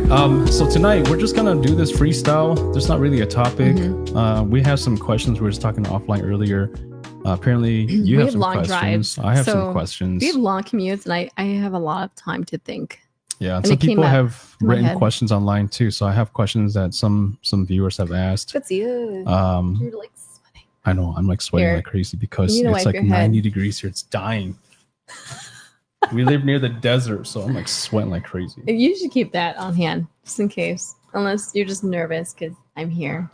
So tonight we're just gonna do this freestyle. There's not really a topic. We have some questions. We were just talking offline earlier. Apparently, you have some long questions. drives, I have so some questions. We have long commutes, and I have a lot of time to think. Yeah, and And some it came people up have in my written head. questions online too. So I have questions that some viewers have asked. Let's see. You're like sweating. I know I'm like sweating Here. like crazy because You need to it's wipe like your head. 90 degrees here. It's dying. We live near the desert, so I'm like sweating like crazy. You should keep that on hand just in case, unless you're just nervous because I'm here.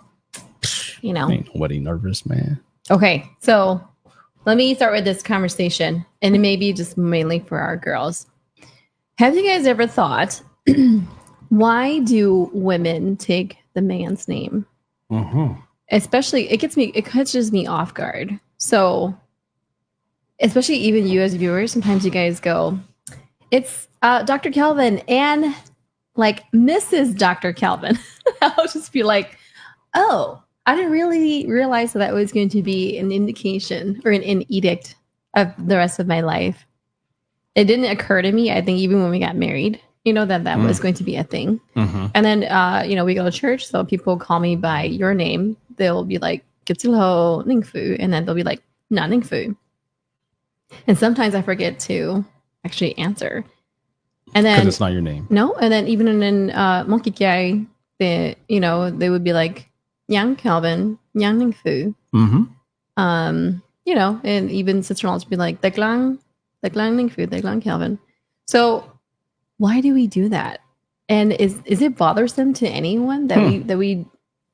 You know. Ain't nobody nervous, man. Okay, so let me start with this conversation, and it may be just mainly for our girls. Have you guys ever thought, why do women take the man's name? Especially, it catches me off guard. So, especially even you as viewers, sometimes you guys go, it's Dr. Kelvin and like Mrs. Dr. Kelvin. I'll just be like, oh, I didn't really realize that was going to be an indication or an edict of the rest of my life. It didn't occur to me, I think, even when we got married, that was going to be a thing. And then, we go to church, so people call me by your name. They'll be like, Getsilho Ningfu, and then they'll be like, Na Ningfu. And sometimes I forget to actually answer. And then, because it's not your name. No, and then even in Monkey Kiai, they would be like, Yang Calvin, Yang Ningfu. And even sister-in-laws would be like, Deklang Ningfu, Deklang Calvin. So why do we do that? And is it bothersome to anyone that we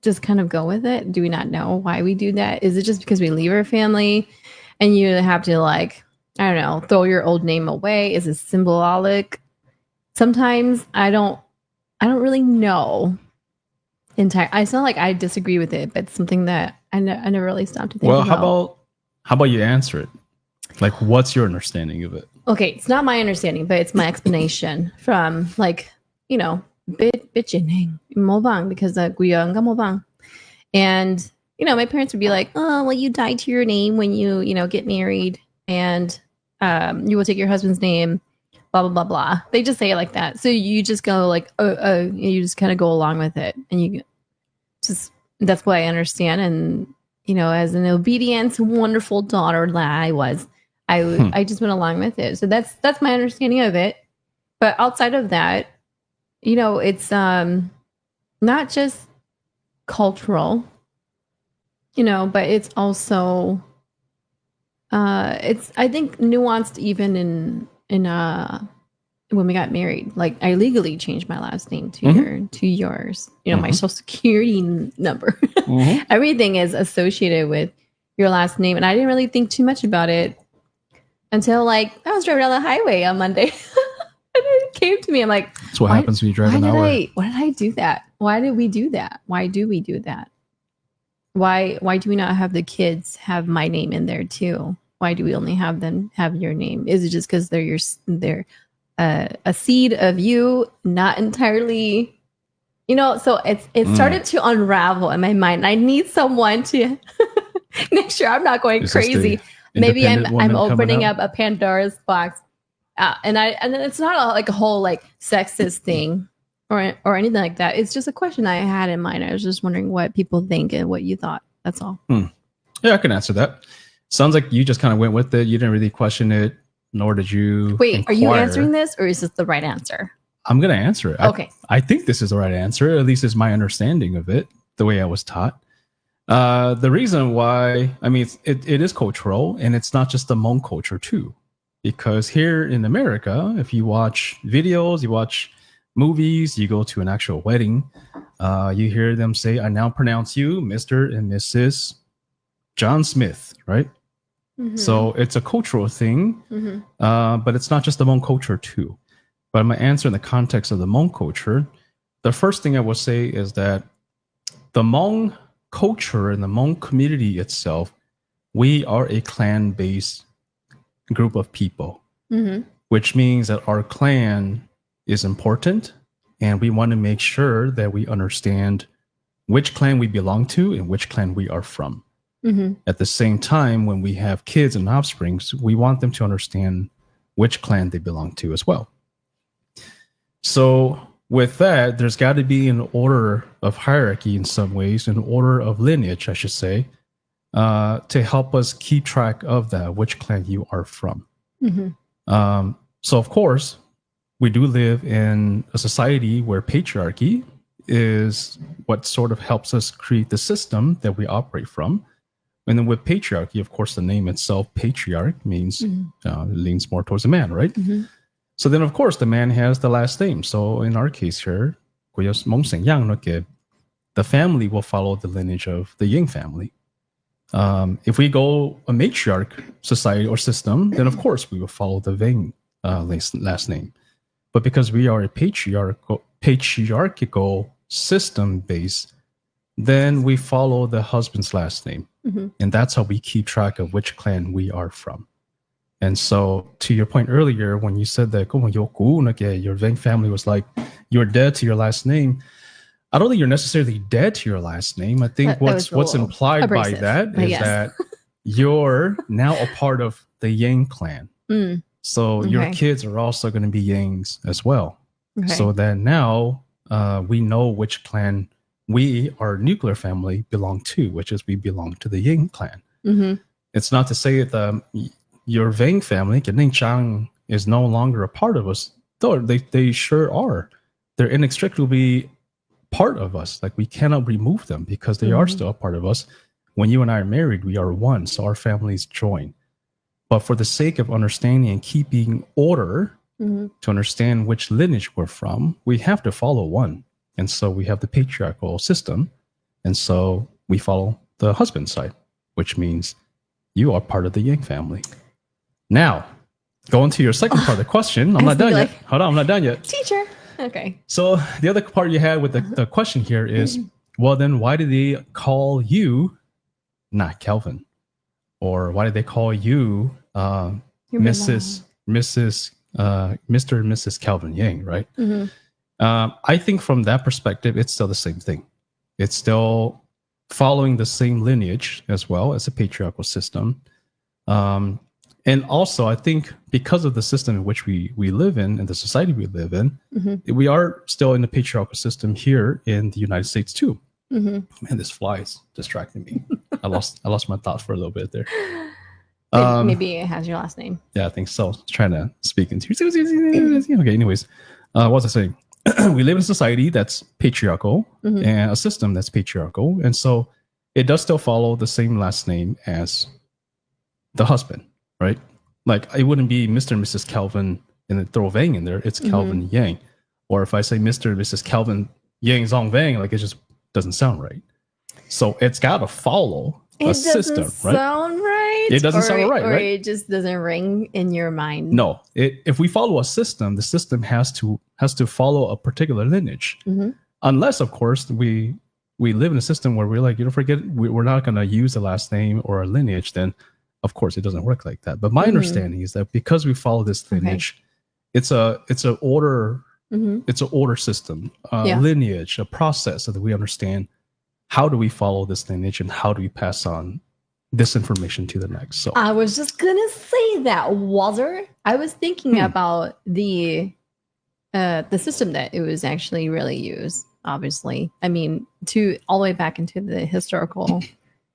just kind of go with it? Do we not know why we do that? Is it just because we leave our family and you have to, like, I don't know, throw your old name away? Is it symbolic? Sometimes I don't really know. It's not like I disagree with it, but it's something that I never really stopped to think about. Well, how about you answer it? Like, what's your understanding of it? Okay, it's not my understanding, but it's my explanation from, like, bitching mobang, because guya nga mobang. And my parents would be like, oh, well, you die to your name when you get married, and you will take your husband's name, blah blah blah blah. They just say it like that, so you just go like, you just kind of go along with it, and you just, that's what I understand. And as an obedient, wonderful daughter that I was, I just went along with it. So that's my understanding of it. But outside of that, it's not just cultural, but it's also it's, I think, nuanced even in when we got married. Like, I legally changed my last name to yours. My social security number. Everything is associated with your last name, and I didn't really think too much about it until, like, I was driving down the highway on Monday. And it came to me. I'm like, that's what happens when you drive an hour. Why did I do that? Why did we do that? Why do we do that? Why do we not have the kids have my name in there too? Why do we only have them have your name? Is it just because they're a seed of you, not entirely, so it started to unravel in my mind. I need someone to make sure I'm not going crazy. Maybe I'm opening up a Pandora's box. And then it's not like a whole like sexist thing or anything like that. It's just a question I had in mind. I was just wondering what people think and what you thought. That's all. Yeah, I can answer that. Sounds like you just kind of went with it. You didn't really question it, nor did you. Wait, inquire. Are you answering this, or is this the right answer? I'm going to answer it. Okay. I think this is the right answer. At least is my understanding of it, the way I was taught. The reason why, I mean, it is cultural, and it's not just the Hmong culture too. Because here in America, if you watch videos, you watch movies, you go to an actual wedding, you hear them say, I now pronounce you Mr. and Mrs. John Smith, right? So it's a cultural thing, but it's not just the Hmong culture too. But I'm going to answer in the context of the Hmong culture. The first thing I will say is that the Hmong culture and the Hmong community itself, we are a clan-based group of people, which means that our clan is important, and we want to make sure that we understand which clan we belong to and which clan we are from. At the same time, when we have kids and offsprings, we want them to understand which clan they belong to as well. So with that, there's got to be an order of hierarchy in some ways, an order of lineage, I should say, to help us keep track of that, which clan you are from. So, of course, we do live in a society where patriarchy is what sort of helps us create the system that we operate from. And then with patriarchy, of course, the name itself, patriarch, means leans more towards a man, right? So then, of course, the man has the last name. So in our case here, the family will follow the lineage of the Ying family. If we go a matriarch society or system, then of course we will follow the Wang last name. But because we are a patriarchal system base, then we follow the husband's last name. And that's how we keep track of which clan we are from. And so to your point earlier, when you said that your Wang family was like, you're dead to your last name, I don't think you're necessarily dead to your last name. I think what's implied abrasive, by that is that you're now a part of the Yang clan. So your kids are also going to be Yangs as well. So that now we know which clan we, our nuclear family, belong to, which is we belong to the Yang clan. It's not to say that your Wang family, Ning Chang, is no longer a part of us. Though they sure are. They're inextricably part of us. Like we cannot remove them because they are still a part of us. When you and I are married, we are one. So our families join. But for the sake of understanding and keeping order, to understand which lineage we're from, we have to follow one. And so we have the patriarchal system. And so we follow the husband side, which means you are part of the Yang family. Now, going to your second part of the question. I'm not done yet. Hold on, I'm not done yet. Teacher. Okay. So the other part you had with the question here is, well, then why did they call you not Kelvin? Or why did they call you Mr. and Mrs. Kelvin Yang, right? I think from that perspective, it's still the same thing. It's still following the same lineage as well as a patriarchal system. And also, I think because of the system in which we live in and the society we live in, we are still in the patriarchal system here in the United States too. Man, this fly is distracting me. I lost my thought for a little bit there. Maybe it has your last name. Yeah, I think so. I was trying to speak into okay, anyways. What was I saying? We live in a society that's patriarchal and a system that's patriarchal. And so it does still follow the same last name as the husband, right? Like it wouldn't be Mr. and Mrs. Kelvin and then throw Wang in there. It's Kelvin Yang. Or if I say Mr. and Mrs. Kelvin Yang Zong Wang, like it just doesn't sound right. So it's got to follow a system, right? Sound right? It doesn't sound right, or right? it just doesn't ring in your mind. No, if we follow a system, the system has to follow a particular lineage. Unless, of course, we live in a system where we're like, we're not going to use the last name or a lineage. Then, of course, it doesn't work like that. But my understanding is that because we follow this lineage, it's an order. It's an order system, lineage, a process so that we understand how do we follow this lineage and how do we pass on this information to the next. So I was just gonna say that, Walter. I was thinking about the system that it was actually really used. Obviously, I mean, all the way back into the historical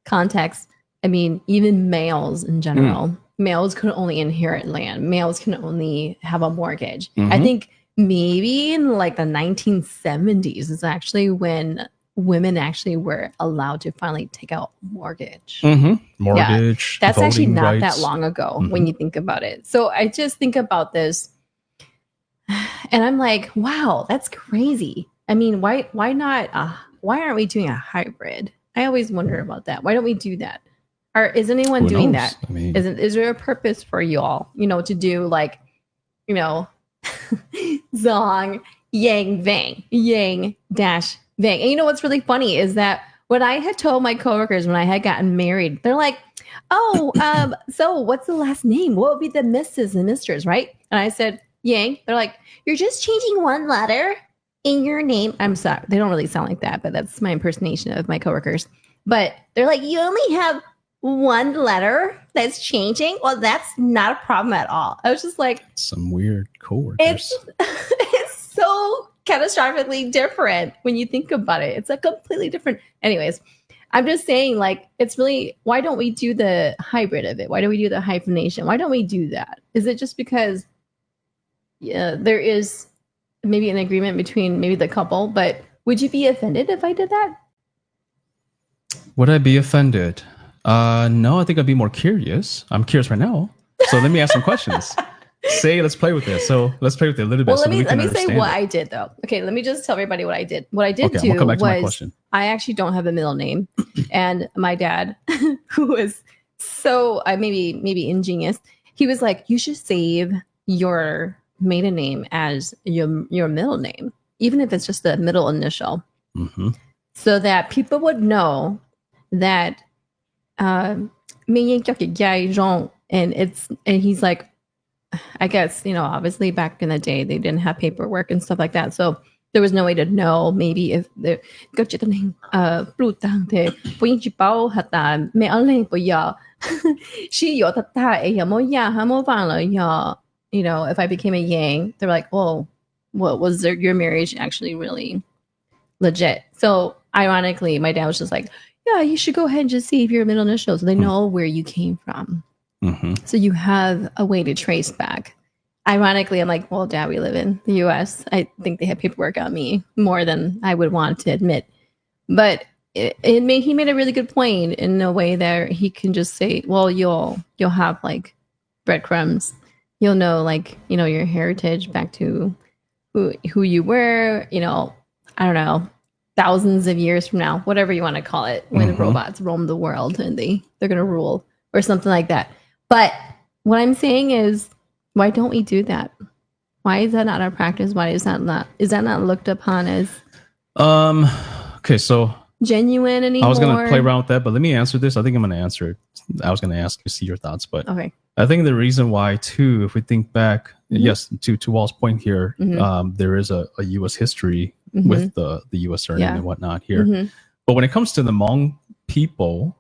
context. I mean, even males in general, males could only inherit land. Males can only have a mortgage. I think maybe in like the 1970s is actually when women actually were allowed to finally take out mortgage. Mortgage. That's actually not rights. that long ago when you think about it. So I just think about this and I'm like, wow, that's crazy. I mean, why not? Why aren't we doing a hybrid? I always wonder about that. Why don't we do that? Or is anyone doing that? I mean, is there a purpose for you all, to do like, Zong, Yang, Vang, Yang dash Vang. And you know what's really funny is that when I had told my coworkers when I had gotten married, they're like, oh, so what's the last name? What would be the Mrs. and Misters, right? And I said, Yang. They're like, you're just changing one letter in your name. I'm sorry. They don't really sound like that, but that's my impersonation of my coworkers. But they're like, you only have one letter that's changing. Well, that's not a problem at all. I was just like, some weird coworkers. It's so catastrophically different when you think about it. It's a completely different. Anyways, I'm just saying, like, it's really, why don't we do the hybrid of it? Why don't we do the hyphenation? Why don't we do that? Is it just because there is maybe an agreement between maybe the couple, but would you be offended if I did that? Would I be offended? No, I think I'd be more curious. I'm curious right now. So let me ask some questions. Let's play with this. So let's play with it a little bit. Well, let me say what I did though. Okay, let me just tell everybody what I did. What I did do was I actually don't have a middle name, and my dad, who was so maybe ingenious, he was like, you should save your maiden name as your middle name, even if it's just the middle initial, so that people would know that and he's like, I guess, obviously back in the day they didn't have paperwork and stuff like that, so there was no way to know maybe if the if I became a Yang, they're like, oh, what was your marriage actually really legit? So ironically, my dad was just like, yeah, you should go ahead and just save your middle initials so they know where you came from. So you have a way to trace back. Ironically, I'm like, well, Dad, we live in the US. I think they have paperwork on me more than I would want to admit. But he made a really good point in a way that he can just say, well, you'll have like breadcrumbs. You'll know, like, your heritage back to who you were, I don't know, thousands of years from now, whatever you want to call it, when the robots roam the world and they're going to rule or something like that. But what I'm saying is, why don't we do that? Why is that not our practice? Why is that not looked upon as okay, so genuine anymore? I was going to play around with that, but let me answer this. I think I'm going to answer it. I was going to ask you, see your thoughts, but okay. I think the reason why too, if we think back, yes, to Wall's point here, there is a U.S. history with the U.S. surname and whatnot here. But when it comes to the Hmong people,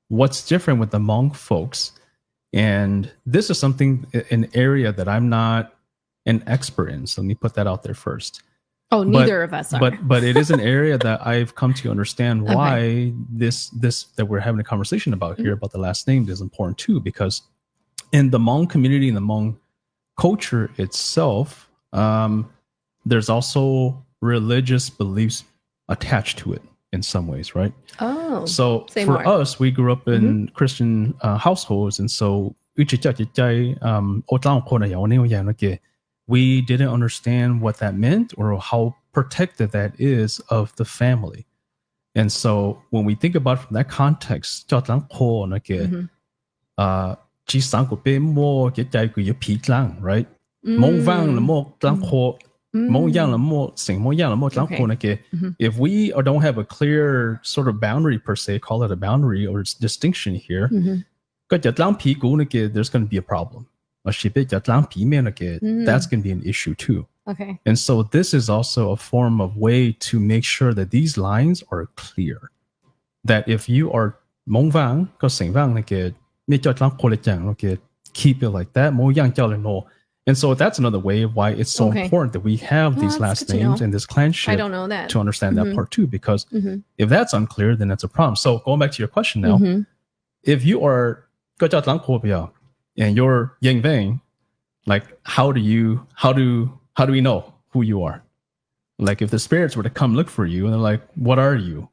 what's different with the Hmong folks, and this is an area that I'm not an expert in, so let me put that out there first. Oh, neither of us are. But it is an area that I've come to understand why this that we're having a conversation about here about the last name is important too, because in the Hmong community, in the Hmong culture itself, there's also religious beliefs attached to it in some ways, right? Oh, so for us, we grew up in Christian households, and so we didn't understand what that meant or how protected that is of the family. And so when we think about it from that context, right? If we don't have a clear sort of boundary per se, call it a boundary or distinction here, there's going to be a problem. That's going to be an issue too. Okay. And so this is also a form of way to make sure that these lines are clear. That if you are Mong Vang, keep it like that. And so that's another way of why it's so important that we have these last names and this clanship. I don't know that. To understand that part too, because if that's unclear, then that's a problem. So going back to your question now, if you are and you're Yang Vang, like how do we know who you are? Like if the spirits were to come look for you and they're like, what are you?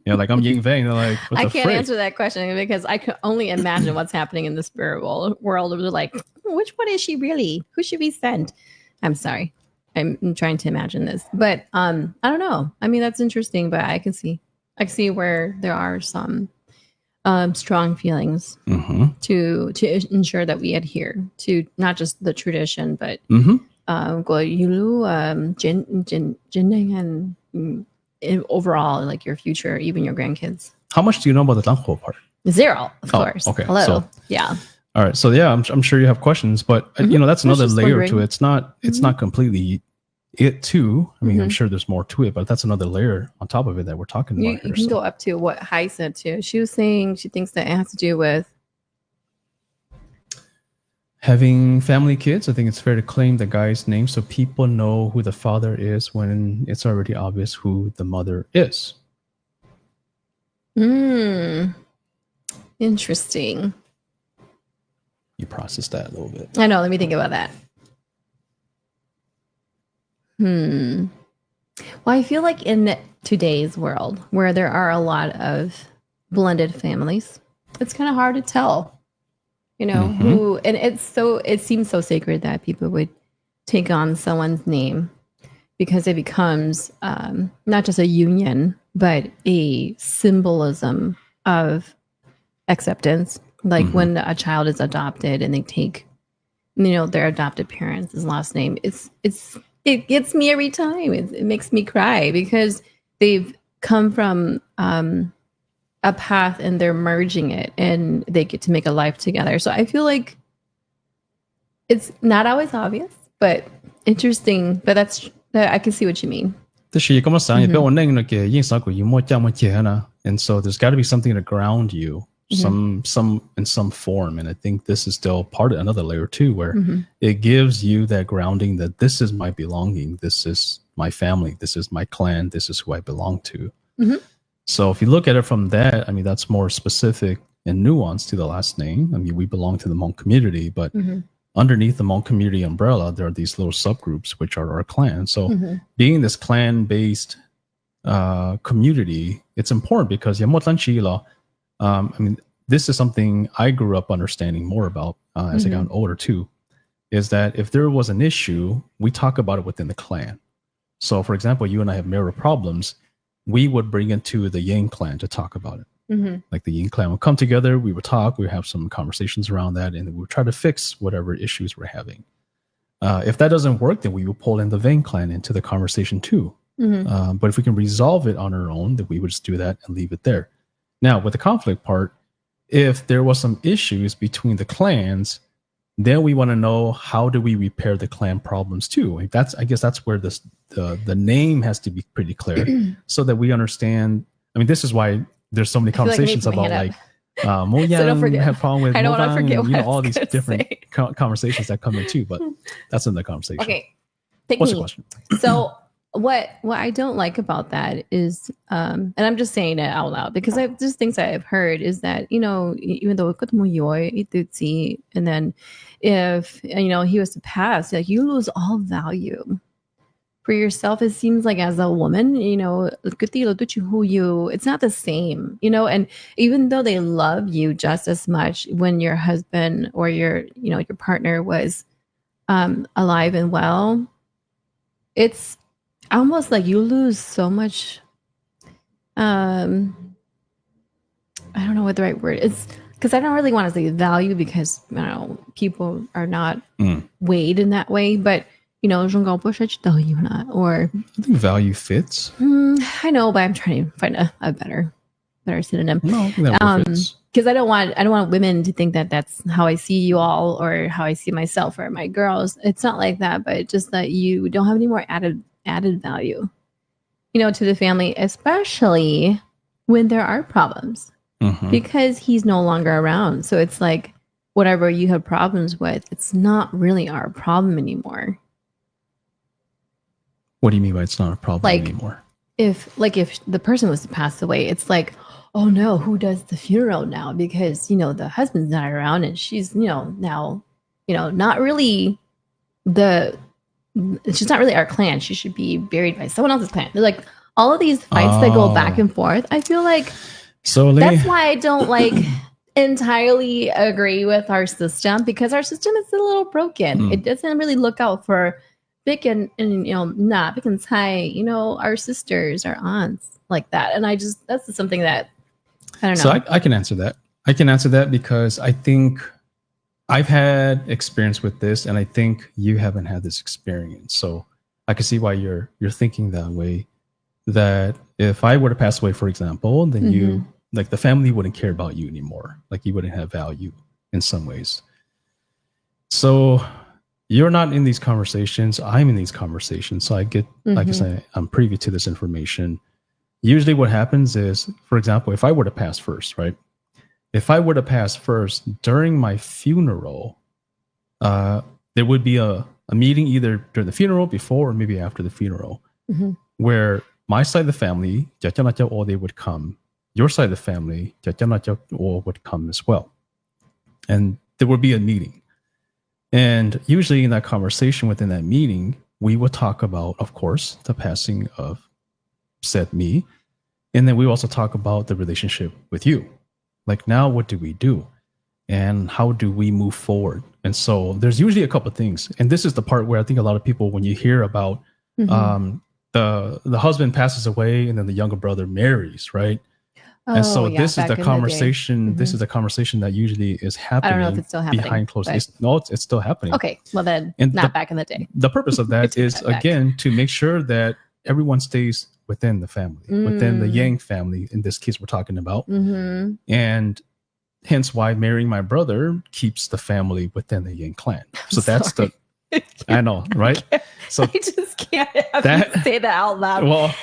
Like I'm Yang Vang. They're like, what I the can't frick? answer that question because I can only imagine what's happening in the spirit world. They're like, which one is she really? Who should we send? I'm sorry. I'm trying to imagine this, but I don't know. I mean, that's interesting, but I can see where there are some strong feelings to ensure that we adhere to not just the tradition, but and overall, like your future, even your grandkids. How much do you know about the Tangho part? Zero, of course. Okay. Hello. So, yeah. All right. So yeah, I'm sure you have questions, but that's another layer to it. It's not completely it too. I mean, I'm sure there's more to it, but that's another layer on top of it that we're talking about here. You can go up to what Hai said too. She was saying she thinks that it has to do with Having family kids, I think it's fair to claim the guy's name so people know who the father is when it's already obvious who the mother is. Interesting. You process that a little bit. I know. Let me think about that. Well, I feel like in today's world where there are a lot of blended families, it's kind of hard to tell, who, and it seems so sacred that people would take on someone's name because it becomes not just a union, but a symbolism of acceptance. Like when a child is adopted and they take, their adopted parents' last name, it gets me every time. It makes me cry because they've come from a path and they're merging it and they get to make a life together. So I feel like it's not always obvious, but interesting. But I can see what you mean. And so there's got to be something to ground you. Some in some form, and I think this is still part of another layer too, where it gives you that grounding that this is my belonging, this is my family, this is my clan, this is who I belong to. So if you look at it from that, I mean, that's more specific and nuanced to the last name. I mean, we belong to the Hmong community, but underneath the Hmong community umbrella, there are these little subgroups which are our clan. So being this clan-based community, it's important because I mean, this is something I grew up understanding more about as I got older too, is that if there was an issue, we talk about it within the clan. So for example, you and I have marital problems, we would bring it to the Yang clan to talk about it. Like the Yang clan would come together, we would talk, we would have some conversations around that, and we would try to fix whatever issues we're having. If that doesn't work, then we would pull in the Vang clan into the conversation too. But if we can resolve it on our own, then we would just do that and leave it there. Now, with the conflict part, if there was some issues between the clans, then we want to know how do we repair the clan problems too. I guess that's where the name has to be pretty clear so that we understand. I mean, this is why there's so many conversations about Mo Yang have problem with Mo Yang, and all these different conversations that come in too. But that's in the conversation. Okay, what's your question? So what I don't like about that is, and I'm just saying it out loud because just things I've heard is that, even though and then if, he was to pass, like you lose all value for yourself. It seems like as a woman, it's not the same, and even though they love you just as much when your husband or your partner was alive and well, it's almost like you lose so much. I don't know what the right word is, because I don't really want to say value because people are not weighed in that way. But or I think value fits. I know, but I'm trying to find a better synonym. No, that fits. Because I don't want women to think that that's how I see you all or how I see myself or my girls. It's not like that, but just that you don't have any more added value, to the family, especially when there are problems, because he's no longer around. So it's like whatever you have problems with, it's not really our problem anymore. What do you mean by it's not a problem anymore? If the person was to pass away, it's like, oh no, who does the funeral now? Because the husband's not around and she's now not really she's not really our clan. She should be buried by someone else's clan. They're like all of these fights that go back and forth. I feel like that's why I don't entirely agree with our system, because our system is a little broken. It doesn't really look out for Vic and Vic and Tsai, our sisters, our aunts like that. And that's something that I don't know. So I can answer that. I can answer that because I think I've had experience with this, and I think you haven't had this experience. So I can see why you're thinking that way. That if I were to pass away, for example, then you the family wouldn't care about you anymore. Like you wouldn't have value in some ways. So you're not in these conversations. I'm in these conversations. So I get, like I say, I'm privy to this information. Usually what happens is, for example, if I were to pass first, right? If I were to pass first during my funeral, there would be a meeting either during the funeral, before, or maybe after the funeral, where my side of the family, or they would come. Your side of the family, or would come as well. And there would be a meeting. And usually in that conversation within that meeting, we would talk about, of course, the passing of said me. And then we also talk about the relationship with you. Like, now what do we do? And how do we move forward? And so there's usually a couple of things. And this is the part where I think a lot of people, when you hear about the husband passes away and then the younger brother marries, right? And so this is the conversation. This is the conversation that usually is happening. I don't know if it's still happening behind closed doors. No, it's still happening. Okay, well then, not back in the day. The purpose of that is, again, to make sure that everyone stays within the family, within the Yang family. In this case, we're talking about, and hence why marrying my brother keeps the family within the Yang clan. So that's the. I know, right? So I just can't have you say that out loud. Well.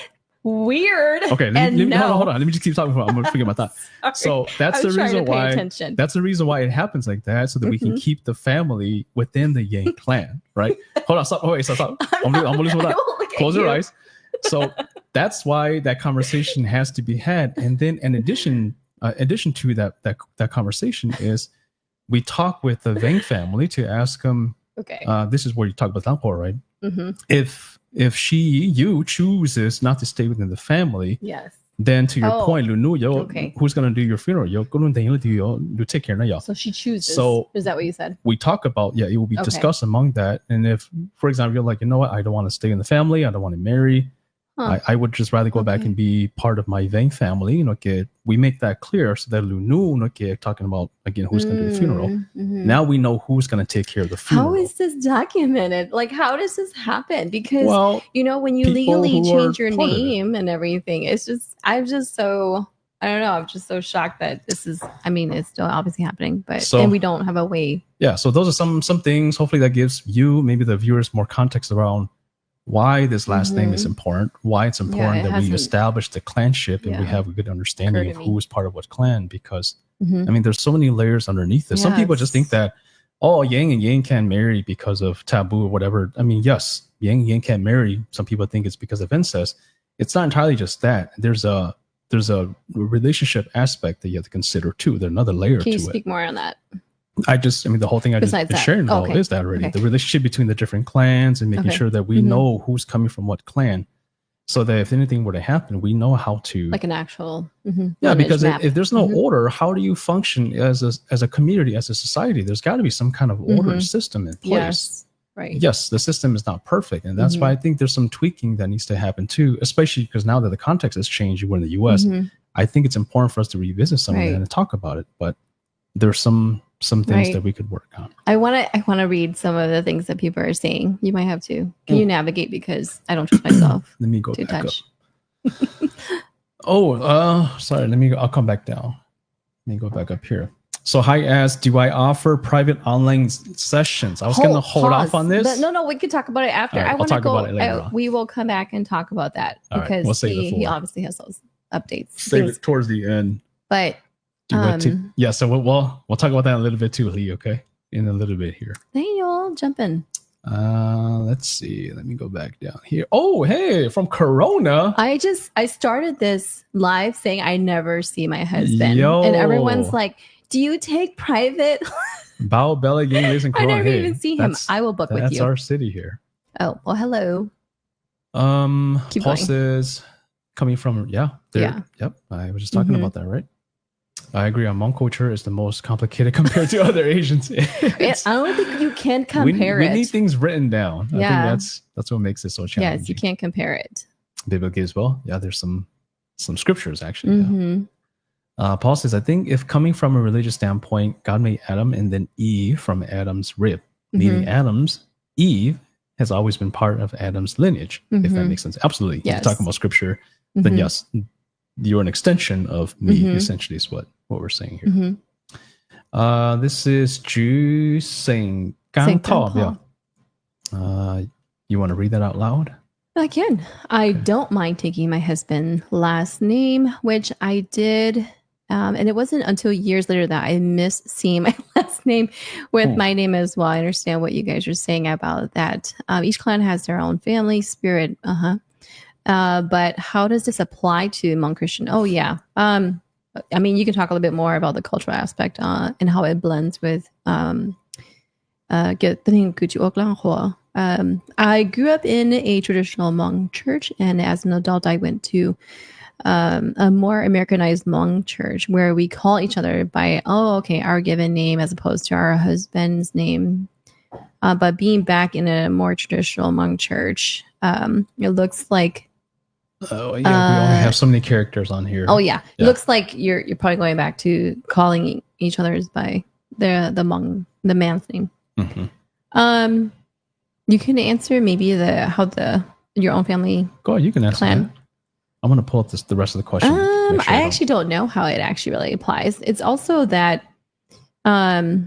Weird. Okay, hold on. Let me just keep talking. I'm gonna forget my thought. So that's the reason why. That's the reason why it happens like that, so that we can keep the family within the Yang clan, right? Hold on. Stop. Oh, wait. Stop. I'm gonna lose my thought. Close your eyes. So that's why that conversation has to be had, and then in addition to that conversation is we talk with the Vang family to ask them. Okay. This is where you talk about Tangpo, right? If you chooses not to stay within the family, yes, then to your point, who's going to do your funeral? You take care of y'all. So she chooses. So is that what you said? We talk about, it will be discussed among that. And if, for example, you're like, you know what, I don't want to stay in the family, I don't want to marry, I would just rather go back and be part of my Vang family. We make that clear so that Lunu, talking about, again, who's going to do the funeral. Now we know who's going to take care of the funeral. How is this documented? Like, how does this happen? Because, when you legally change your name and everything, it's just, I don't know. I'm just so shocked that this is, it's still obviously happening, and we don't have a way. Yeah. So those are some things, hopefully that gives you, maybe the viewers, more context around why this last name is important, why it's important that we establish the clanship and we have a good understanding of who is part of what clan, because there's so many layers underneath this. Some people just think that, Yang and Yang can't marry because of taboo or whatever. Yes, Yang and Yang can't marry. Some people think it's because of incest. It's not entirely just that. There's a relationship aspect that you have to consider too. There's another layer to it. Can you speak more on that? The whole thing I just been sharing about is that already. The relationship between the different clans and making sure that we know who's coming from what clan, so that if anything were to happen, we know how to, like an actual because if there's no order, how do you function as a community, as a society? There's got to be some kind of order and system in place. Yes, right. Yes, the system is not perfect, and that's why I think there's some tweaking that needs to happen too, especially because now that the context has changed, we're in the US. I think it's important for us to revisit some of that and talk about it, but there's some things that we could work on. I want to read some of the things that people are saying. You might have to. Can you navigate, because I don't trust myself. Let me go to back up. Sorry. I'll come back down. Let me go back up here. So Hi asked, do I offer private online sessions? I was going to hold off on this. No, we could talk about it after. Right, I want to go. About it later on. We will come back and talk about that because he obviously has those updates. Save it towards the end. But so we'll talk about that in a little bit too, Lee. Okay, in a little bit here. Hey, y'all, jump in. Let's see. Let me go back down here. Oh, hey, from Corona. I started this live saying I never see my husband, and everyone's like, "Do you take private?" Bao Bella Yang lives in Corona. I never even see him. I will book with you. That's our city here. Oh well, hello. Paul says coming from Yep. I was just talking about that, right? I agree. Our Hmong culture is the most complicated compared to other Asians. I don't think you can compare it. We need things written down. I think that's what makes it so challenging. Yes, you can't compare it. Biblically as well. Yeah, there's some scriptures actually. Paul says, I think if coming from a religious standpoint, God made Adam and then Eve from Adam's rib, meaning Eve has always been part of Adam's lineage, if that makes sense. Absolutely. Yes. If you're talking about scripture, then yes, you're an extension of me, essentially is what we're saying here. This is Ju Sing Gang Tao. Yeah. You want to read that out loud? I can. I don't mind taking my husband's last name, which I did. And it wasn't until years later that I missed seeing my last last name with my name as well. I understand what you guys are saying about that. Each clan has their own family spirit. But how does this apply to Hmong Christian? Oh, yeah. I mean, you can talk a little bit more about the cultural aspect and how it blends with I grew up in a traditional Hmong church, and as an adult, I went to a more Americanized Hmong church where we call each other by, our given name as opposed to our husband's name. But being back in a more traditional Hmong church, it looks like. Oh yeah, we only have so many characters on here. Oh yeah, it looks like you're probably going back to calling each other's by the man's name. Mm-hmm. You can answer maybe your own family. Go ahead, you can answer clan. That. I'm going to pull up the rest of the question. Sure I actually don't know how it actually really applies. It's also that, at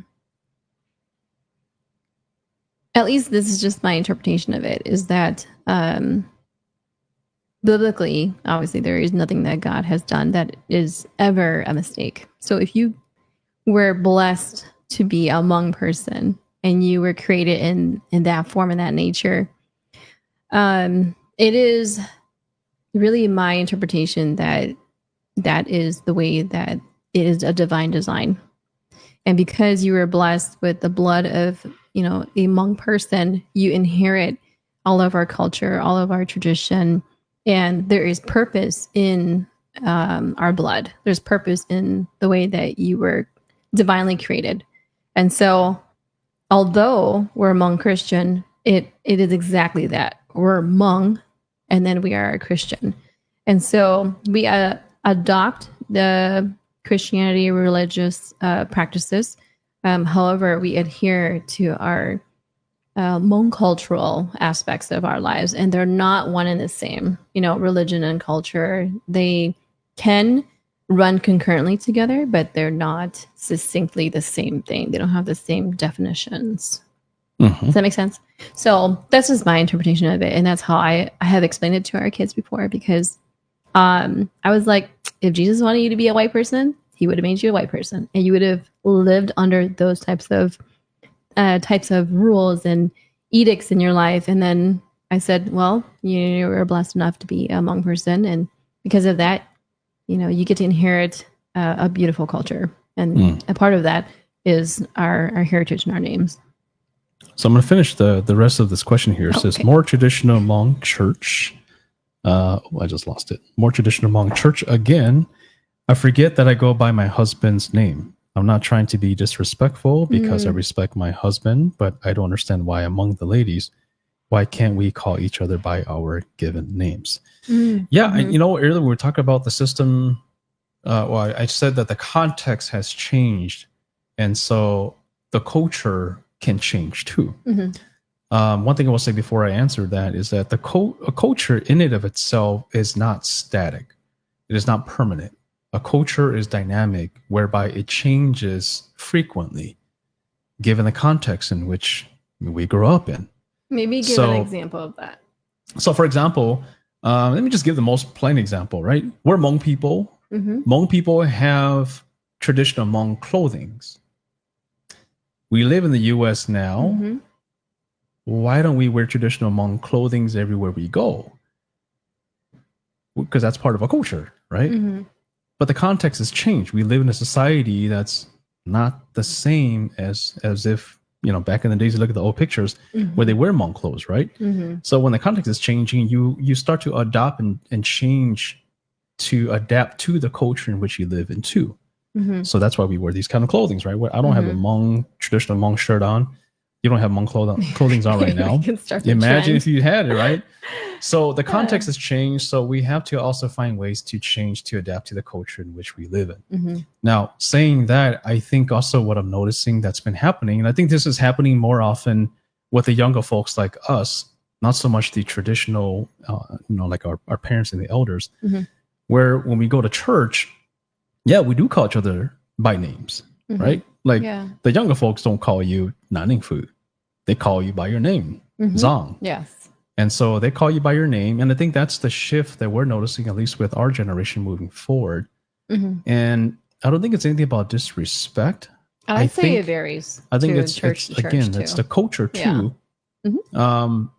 least this is just my interpretation of it, is that biblically, obviously, there is nothing that God has done that is ever a mistake. So if you were blessed to be a Hmong person and you were created in that form and that nature, it is really my interpretation that is the way that it is a divine design. And because you were blessed with the blood of, a Hmong person, you inherit all of our culture, all of our tradition, and there is purpose in our blood. There's purpose in the way that you were divinely created. And so, although we're Hmong Christian, it is exactly that. We're Hmong, and then we are a Christian. And so we adopt the Christianity religious practices. However, we adhere to our Hmong cultural aspects of our lives, and they're not one and the same. Religion and culture, they can run concurrently together, but they're not succinctly the same thing. They don't have the same definitions. Mm-hmm. Does that make sense? So that's just my interpretation of it, and that's how I have explained it to our kids before, because I was like, if Jesus wanted you to be a white person, he would have made you a white person, and you would have lived under those types of rules and edicts in your life. And then I said, well, you were blessed enough to be a Hmong person, and because of that, you get to inherit a beautiful culture, and a part of that is our heritage and our names. So I'm going to finish the rest of this question here. It says, more traditional Hmong church. I just lost it. More traditional Hmong church again. I forget that I go by my husband's name. I'm not trying to be disrespectful because I respect my husband, but I don't understand why among the ladies, why can't we call each other by our given names? Yeah, earlier we were talking about the system. I said that the context has changed, and so the culture can change too. One thing I will say before I answer that is that a culture in and of itself is not static. It is not permanent. A culture is dynamic, whereby it changes frequently, given the context in which we grow up in. Maybe give an example of that. So, for example, let me just give the most plain example, right? We're Hmong people. Hmong people have traditional Hmong clothings. We live in the U.S. now. Why don't we wear traditional Hmong clothings everywhere we go? Because that's part of our culture, right? But the context has changed. We live in a society that's not the same as if, back in the days, you look at the old pictures where they wear Hmong clothes, right? So when the context is changing, you start to adopt and change to adapt to the culture in which you live in too. So that's why we wear these kind of clothings, right? I don't have a traditional Hmong shirt on. You don't have Hmong clothing on right now. Imagine if you had it, right? So the context has changed. So we have to also find ways to change to adapt to the culture in which we live in. Now, saying that, I think also what I'm noticing that's been happening, and I think this is happening more often with the younger folks like us, not so much the traditional, like our parents and the elders, where when we go to church, we do call each other by names, right? Like the younger folks don't call you Naning Fu. They call you by your name, Zong. Yes. And so they call you by your name. And I think that's the shift that we're noticing, at least with our generation moving forward. And I don't think it's anything about disrespect. I say it varies. I think to it's church it's to church again, too. it's the culture Yeah. too.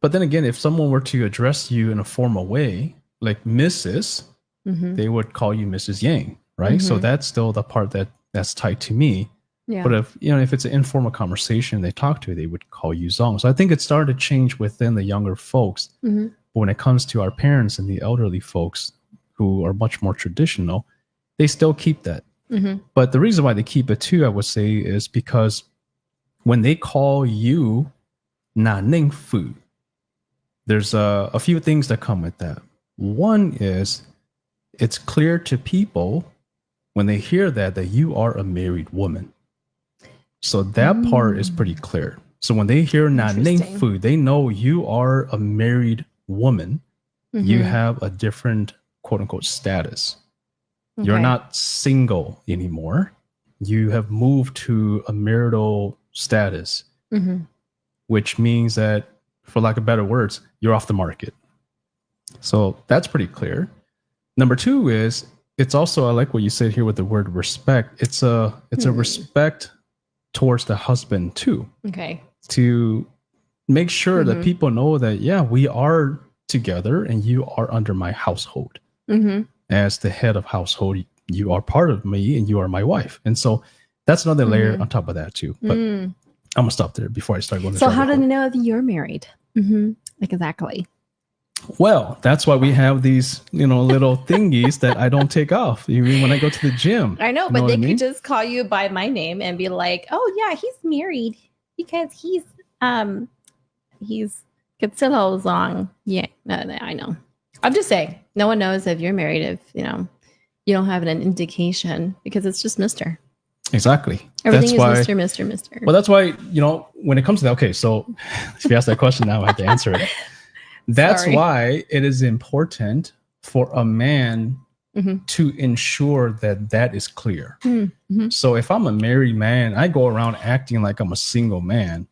But then again, if someone were to address you in a formal way, like Mrs., they would call you Mrs. Yang, right? So that's still the part that's tied to me. Yeah. But if it's an informal conversation they talk to, they would call you Zong. So I think it started to change within the younger folks. But when it comes to our parents and the elderly folks who are much more traditional, they still keep that. But the reason why they keep it too, I would say, is because when they call you Na Ning Fu, there's a few things that come with that. One is it's clear to people when they hear that you are a married woman. So that part is pretty clear. So when they hear Na Ning Fu, they know you are a married woman. You have a different quote unquote status. Okay. You're not single anymore. You have moved to a marital status, which means that, for lack of better words, you're off the market. So that's pretty clear. Number two is it's also, I like what you said here with the word respect. It's a respect towards the husband too. Okay. To make sure that people know that, yeah, we are together and you are under my household. As the head of household, you are part of me and you are my wife. And so that's another layer on top of that too. But I'm gonna stop there before I start going. So how do they know if you're married? Like exactly. Well, that's why we have these, little thingies that I don't take off. Even when I go to the gym. I know, but they could just call you by my name and be like, "Oh yeah, he's married because he's Godzilla Zong." Yeah, no, I know. I'm just saying, no one knows if you're married if you don't have an indication because it's just Mister. Exactly. Everything is Mr. Well, that's why, when it comes to that, okay, so if you ask that question now, I have to answer it. That's why it is important for a man to ensure that is clear. So if I'm a married man, I go around acting like I'm a single man.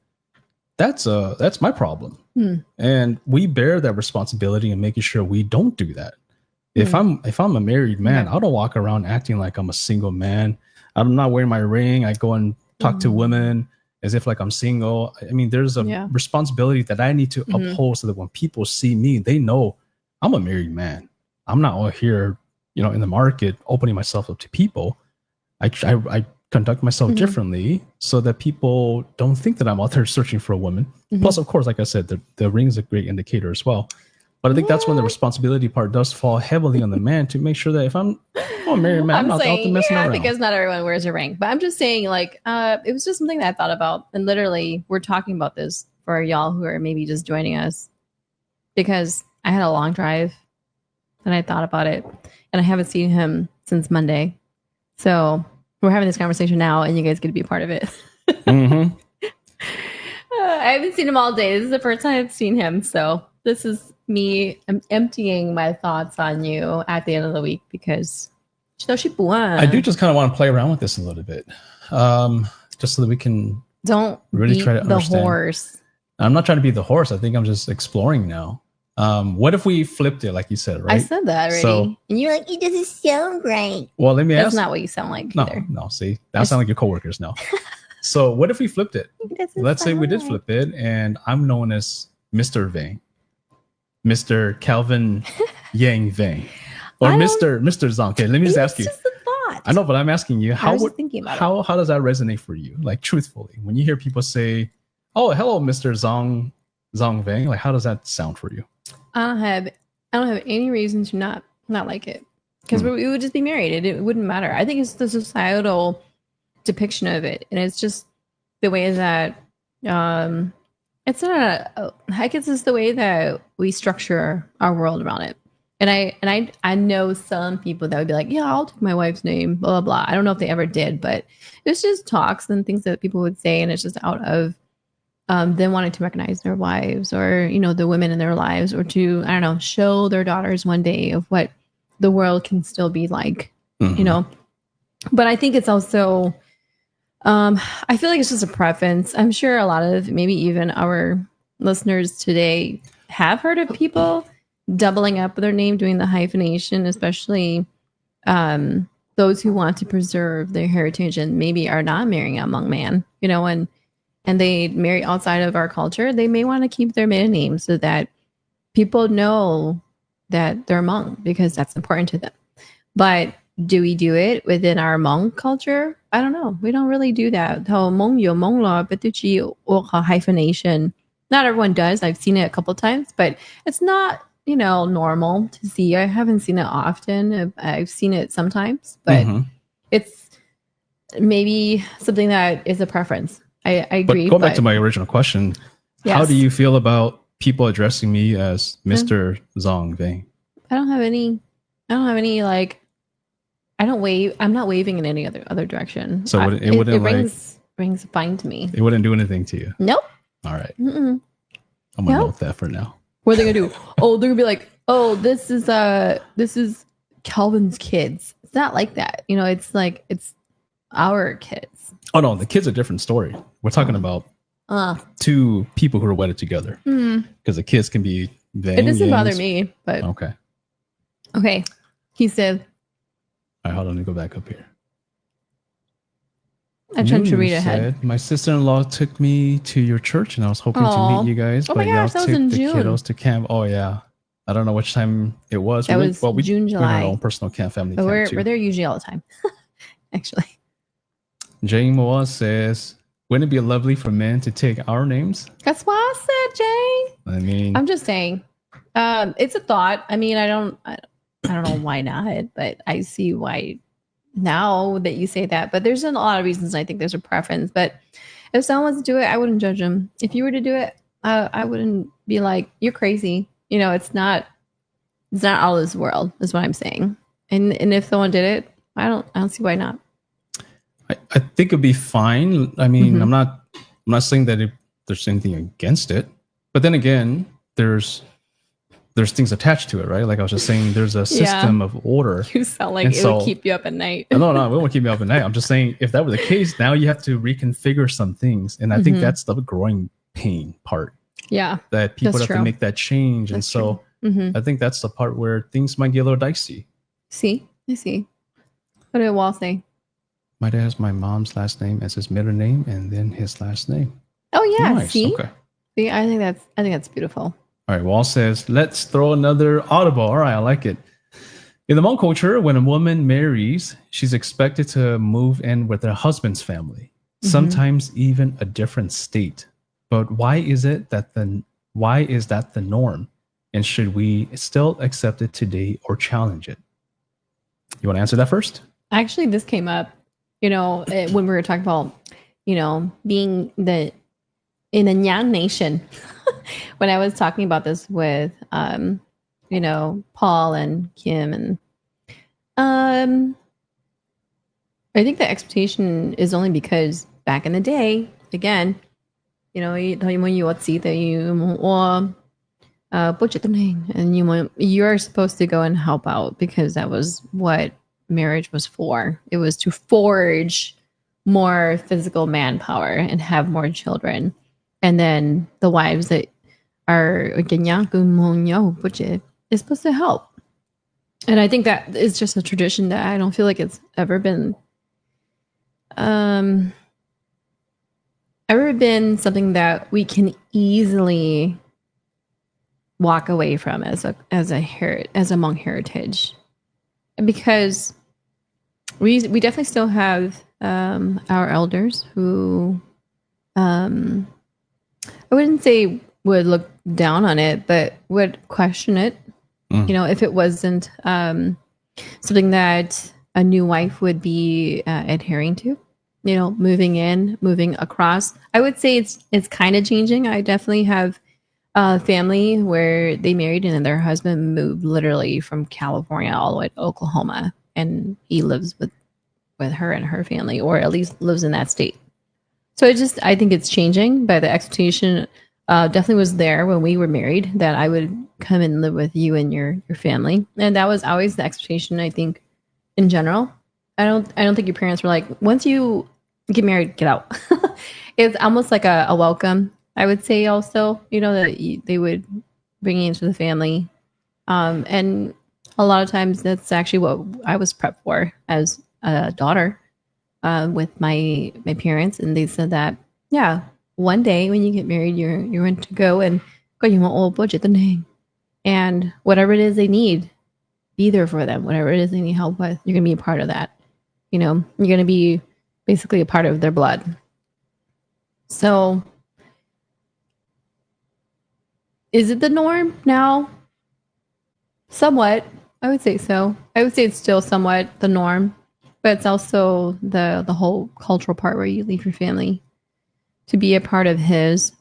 That's my problem. And we bear that responsibility in making sure we don't do that. If I'm a married man, I don't walk around acting like I'm a single man. I'm not wearing my ring. I go and talk to women as if like I'm single. I mean, there's a responsibility that I need to uphold so that when people see me, they know I'm a married man. I'm not out here, in the market opening myself up to people. I conduct myself differently so that people don't think that I'm out there searching for a woman. Plus, of course, like I said, the ring is a great indicator as well. But I think that's when the responsibility part does fall heavily on the man to make sure that if I'm a married man, I'm not out there messing around. Because not everyone wears a ring. But I'm just saying, like, it was just something that I thought about. And literally, we're talking about this for y'all who are maybe just joining us. Because I had a long drive and I thought about it. And I haven't seen him since Monday. So we're having this conversation now and you guys get to be a part of it. I haven't seen him all day. This is the first time I've seen him. So this is me emptying my thoughts on you at the end of the week because I do just kind of want to play around with this a little bit, just so that we can really try to understand. The horse. I'm not trying to be the horse. I think I'm just exploring now. What if we flipped it, like you said, right? I said that already. So, and you're like, it doesn't sound right. Well, let me ask. That's not what you sound like. No. See, that sound like your coworkers now. So, what if we flipped it? Let's say we did flip it, and I'm known as Mr. Vang. Mr. Calvin Yang Vang, or Mr. Zong. Okay, let me just ask you. Just a thought. I know, but I'm asking you, how does that resonate for you? Like, truthfully, when you hear people say, "Oh, hello, Mr. Zong Vang," like, how does that sound for you? I don't have any reason to not like it because we would just be married. It wouldn't matter. I think it's the societal depiction of it, and it's just the way that it's not. I guess it's the way that we structure our world around it. And I know some people that would be like, yeah, I'll take my wife's name, blah, blah, blah. I don't know if they ever did, but it's just talks and things that people would say. And it's just out of them wanting to recognize their wives or, the women in their lives or to, I don't know, show their daughters one day of what the world can still be like, But I think it's also, I feel like it's just a preference. I'm sure a lot of maybe even our listeners today have heard of people doubling up their name, doing the hyphenation, especially those who want to preserve their heritage and maybe are not marrying a Hmong man, and they marry outside of our culture, they may want to keep their maiden name so that people know that they're Hmong because that's important to them. But do we do it within our Hmong culture? I don't know. We don't really do that. Hmong yo Hmong law, but hyphenation. Not everyone does. I've seen it a couple times, but it's not, normal to see. I haven't seen it often. I've seen it sometimes, but it's maybe something that is a preference. I agree. But going back to my original question, yes. How do you feel about people addressing me as Mr. Zong Vang? I don't have any like. I don't wave. I'm not waving in any other direction. So it rings fine to me. It wouldn't do anything to you. Nope. All right. Mm-mm. I'm gonna note that for now. What are they gonna do? Oh, they're gonna be like, oh, this is Calvin's kids. It's not like that. It's like it's our kids. Oh no, the kid's a different story. We're talking about two people who are wedded together. Because the kids can be Vang. It doesn't bother me, but okay. He said. All right, hold on. Let me go back up here. I'm trying to read ahead. My sister-in-law took me to your church, and I was hoping to meet you guys. Oh my gosh, that was in June. The kiddos to camp. Oh yeah, I don't know which time it was. That was June, July. We had our own personal camp, family camp too. We're there usually all the time. Actually, Jane Moa says, "Wouldn't it be lovely for men to take our names?" That's what I said, Jane. I'm just saying, it's a thought. I mean, I don't know why not, but I see why now that you say that. But there's a lot of reasons. I think there's a preference. But if someone wants to do it, I wouldn't judge them. If you were to do it, I wouldn't be like, you're crazy. It's not all this world, is what I'm saying. And if someone did it, I don't see why not. I think it'd be fine. I mean, I'm not saying that there's anything against it, but then again, there's things attached to it, right? Like I was just saying, there's a system of order. You sound like it would keep you up at night. No, it won't keep me up at night. I'm just saying, if that were the case, now you have to reconfigure some things, and I think that's the growing pain part. Yeah, that people have to make that change, and so I think that's the part where things might get a little dicey. I see. What did Wall say? My dad has my mom's last name as his middle name, and then his last name. Oh yeah, nice. See, okay. See, I think that's beautiful. All right, Wall says, let's throw another audible. All right, I like it. In the Hmong culture, when a woman marries, she's expected to move in with her husband's family, sometimes even a different state. But why is that the norm? And should we still accept it today or challenge it? You want to answer that first? Actually, this came up, when we were talking about, being in the Nyang Nation. When I was talking about this with, Paul and Kim, and I think the expectation is only because back in the day, again, and you're supposed to go and help out because that was what marriage was for. It was to forge more physical manpower and have more children. And then the wives that are is supposed to help. And I think that is just a tradition that I don't feel like it's ever been something that we can easily walk away from as a Hmong heritage. Because we definitely still have our elders who I wouldn't say would look down on it, but would question it. If it wasn't something that a new wife would be adhering to, moving across. I would say it's kind of changing. I definitely have a family where they married and then their husband moved literally from California all the way to Oklahoma, and he lives with her and her family, or at least lives in that state. So I think it's changing, but the expectation definitely was there when we were married that I would come and live with you and your family. And that was always the expectation, I think, in general. I don't think your parents were like, once you get married, get out. It's almost like a welcome, I would say also, that they would bring you into the family. And a lot of times that's actually what I was prepped for as a daughter with my parents, and they said that one day when you get married, you're going to go and go you want budget the name, and whatever it is they need, be there for them. Whatever it is they need help with, you're going to be a part of that. You know, you're going to be basically a part of their blood. So, is it the norm now? Somewhat, I would say so. I would say it's still somewhat the norm, but it's also the whole cultural part where you leave your family to be a part of his.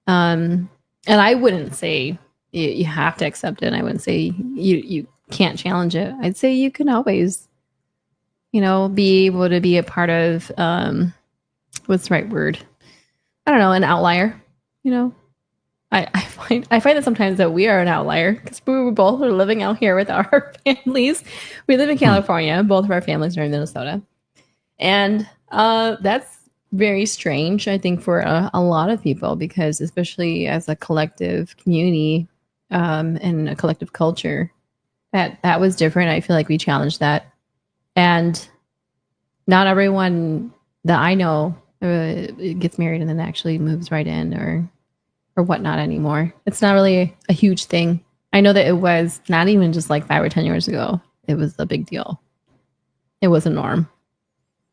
And I wouldn't say you have to accept it. I wouldn't say you can't challenge it. I'd say you can always, be able to be a part of what's the right word? I don't know, an outlier. I find that sometimes that we are an outlier because we both are living out here with our families. We live in California. Both of our families are in Minnesota. And that's very strange, I think, for a lot of people, because especially as a collective community and a collective culture, that was different. I feel like we challenged that. And not everyone that I know gets married and then actually moves right in or whatnot anymore. It's not really a huge thing. I know that it was not even just like 5 or 10 years ago. It was a big deal. It was a norm.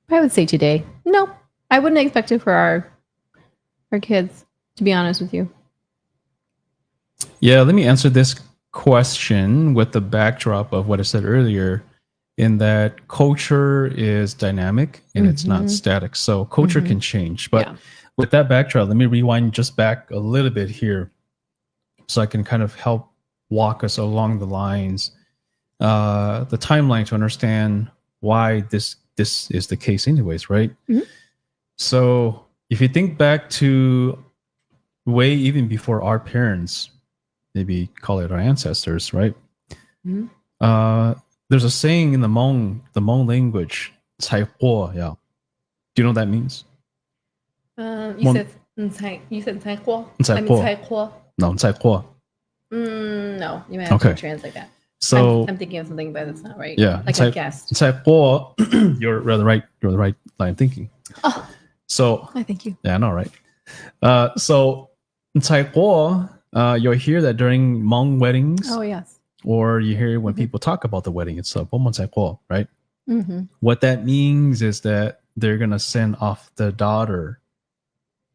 I would say today, no, I wouldn't expect it for our kids, to be honest with you. Yeah, let me answer this question with the backdrop of what I said earlier, in that culture is dynamic and it's not static. So culture can change. But with that backdrop, let me rewind just back a little bit here so I can kind of help walk us along the lines, the timeline to understand why this is the case anyways, right? So if you think back to way even before our parents, maybe call it our ancestors, right? There's a saying in the Hmong language, 才货, yeah. Do you know what that means? You said 才货? I mean 才货? No, 才货. No, you might have to translate that. So I'm thinking of something, but it's not right. Yeah, like I guessed. 才货, you're the right line of thinking. Oh, so I thank you. Yeah, I know, right? So 才货, you'll hear that during Hmong weddings. Oh yes. Or you hear when people talk about the wedding itself, 我们才货, right? What that means is that they're gonna send off the daughter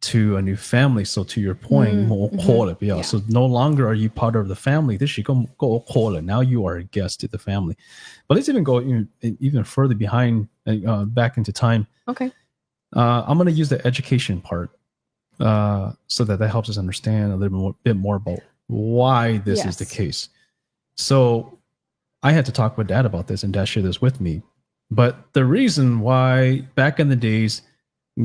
to a new family. So to your point, so no longer are you part of the family. This should go now you are a guest to the family. But let's even go even further behind, back into time. Okay. I'm going to use the education part so that helps us understand a little bit more about why this is the case. So I had to talk with Dad about this, and Dad shared this with me. But the reason why back in the days,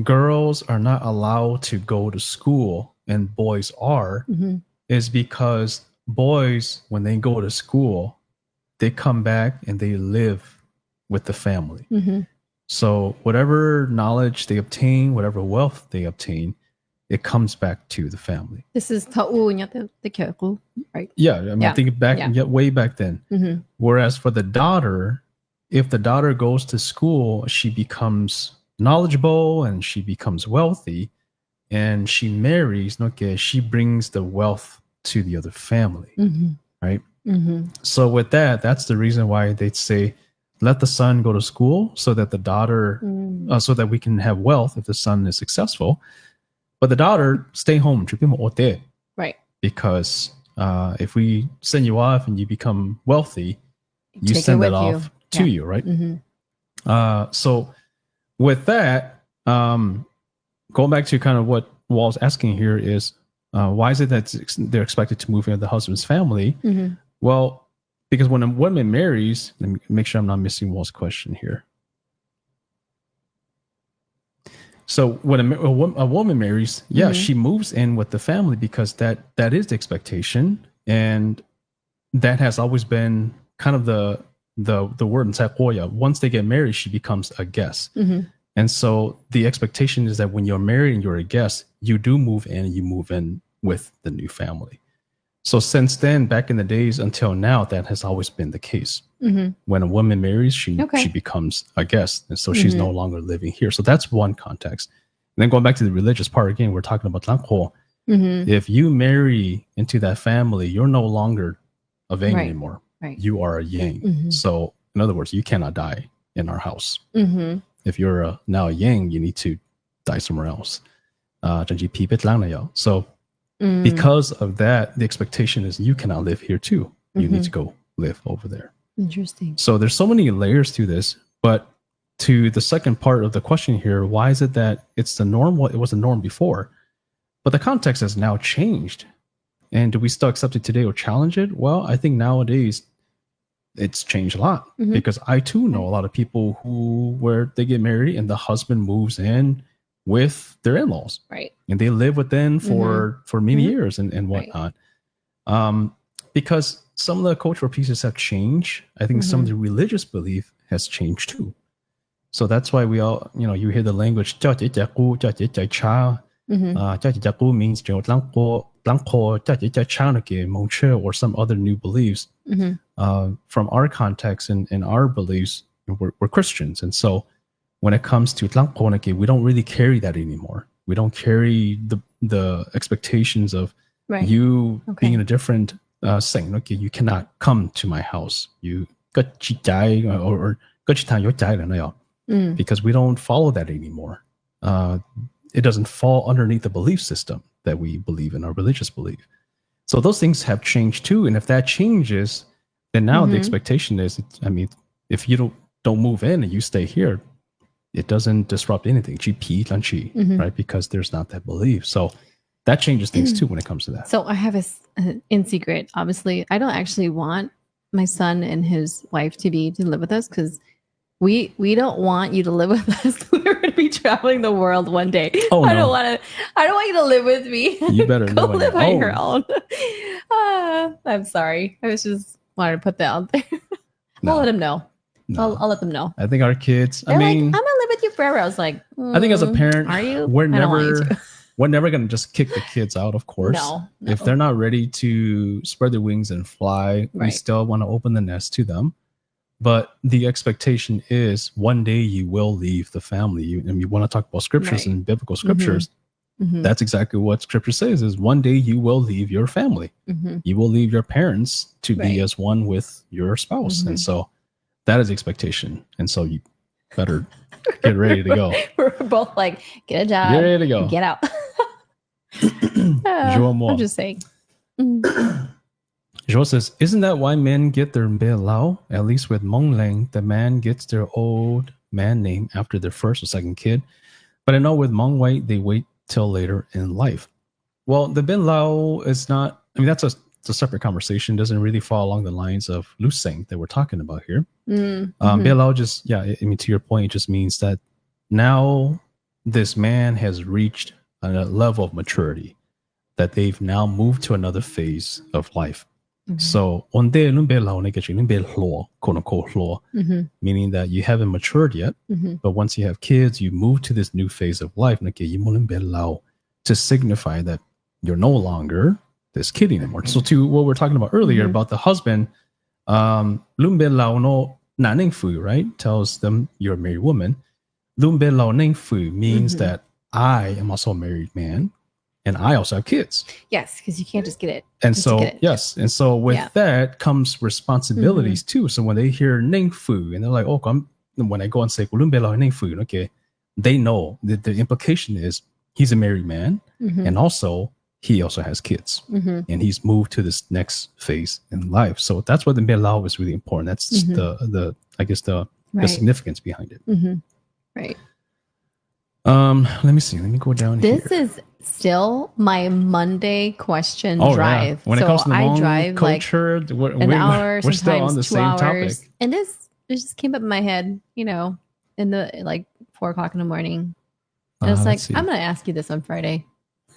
girls are not allowed to go to school and boys are, is because boys, when they go to school, they come back and they live with the family. So whatever knowledge they obtain, whatever wealth they obtain, it comes back to the family. This is right? Yeah, I mean, think back way back then. Whereas for the daughter, if the daughter goes to school, she becomes knowledgeable and she becomes wealthy, and she marries. Okay, she brings the wealth to the other family, right? So with that, that's the reason why they'd say, let the son go to school so that the daughter, so that we can have wealth if the son is successful. But the daughter, stay home, right? Because if we send you off and you become wealthy, you send that off to you, right? So with that, going back to kind of what Wal's asking here is, why is it that they're expected to move into the husband's family? Well, because when a woman marries, let me make sure I'm not missing Wal's question here. So when a woman marries, she moves in with the family because that is the expectation, and that has always been kind of the word in Taikoya. Once they get married, she becomes a guest, and so the expectation is that when you're married and you're a guest, you do move in. You move in with the new family. So since then, back in the days until now, that has always been the case. When a woman marries, she becomes a guest, and so she's no longer living here. So that's one context. And then going back to the religious part again, we're talking about langko. If you marry into that family, you're no longer a Vang anymore. Right. You are a Yang. So in other words, you cannot die in our house. If you're now a Yang, you need to die somewhere else. So because of that, the expectation is you cannot live here too. You need to go live over there. Interesting. So there's so many layers to this, but to the second part of the question here, why is it that it's the norm? Well, it was the norm before, but the context has now changed. And do we still accept it today or challenge it? Well, I think nowadays it's changed a lot because I too know a lot of people where they get married and the husband moves in with their in-laws, right? And they live with them for many years and whatnot. Because some of the cultural pieces have changed. I think some of the religious belief has changed too. So that's why we all, you hear the language means or some other new beliefs. From our context and our beliefs, we're Christians, and so when it comes to we don't really carry that anymore. We don't carry the expectations of you being in a different saying. Okay, you cannot come to my house. You or because we don't follow that anymore. It doesn't fall underneath the belief system that we believe in, our religious belief. So those things have changed too. And if that changes, then now the expectation is, if you don't move in and you stay here, it doesn't disrupt anything. Right? Because there's not that belief. So that changes things too when it comes to that. So I have in secret, obviously, I don't actually want my son and his wife to live with us because we don't want you to live with us. We're going to be traveling the world one day. Oh, I don't want you to live with me. You better go live on your own. I'm sorry. I was just wanted to put that out there. I'll let him know. No. I'll let them know. I think our kids, I'm gonna live with you forever. I was like, I think as a parent, are you? We're never going to just kick the kids out, of course. No. If they're not ready to spread their wings and fly, we still want to open the nest to them. But the expectation is one day you will leave the family. And you want to talk about scriptures and biblical scriptures. That's exactly what scripture says is one day you will leave your family. You will leave your parents to be as one with your spouse. And so that is the expectation. And so you better get ready to go. We're both like, get a job. Get ready to go. Get out. I'm just saying. Jo says, isn't that why men get their Belao? At least with Monglang, the man gets their old man name after their first or second kid. But I know with Mong White, they wait till later in life. Well, the Belao is not, that's a separate conversation. Doesn't really fall along the lines of Luseng that we're talking about here. Belao just, to your point, it just means that now this man has reached a level of maturity that they've now moved to another phase of life. So, quote unquote, meaning that you haven't matured yet, but once you have kids, you move to this new phase of life to signify that you're no longer this kid anymore. So, to what we're talking about earlier about the husband, right, tells them you're a married woman. Means that I am also a married man. And I also have kids. Yes, because you can't just get it. And so, yes. And so with that comes responsibilities too. So when they hear Ning Fu and they're like, when I go and say, okay, they know that the implication is he's a married man. And also, he also has kids. And he's moved to this next phase in life. So that's what the Belao is really important. That's the significance behind it. Right. Let me see. Let me go down here. This is still my Monday question drive. When it comes to the Hmong culture, an hour, we're still on the same topic. And this just came up in my head, in the 4 o'clock in the morning. And it's like, I'm going to ask you this on Friday.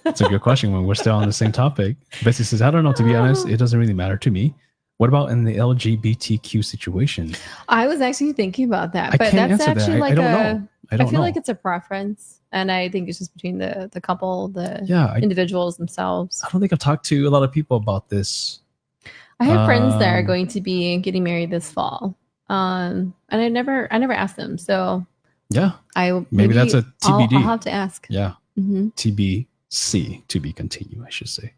That's a good question when we're still on the same topic. Bessie says, I don't know, to be honest, it doesn't really matter to me. What about in the LGBTQ situation? I was actually thinking about that, I but can't that's answer that. actually like I don't know. I feel like it's a preference, and I think it's just between the couple, the individuals themselves. I don't think I've talked to a lot of people about this. I have friends that are going to be getting married this fall, and I never asked them. So yeah, I maybe that's a TBD. I'll have to ask. Yeah, TBC, to be continued, I should say.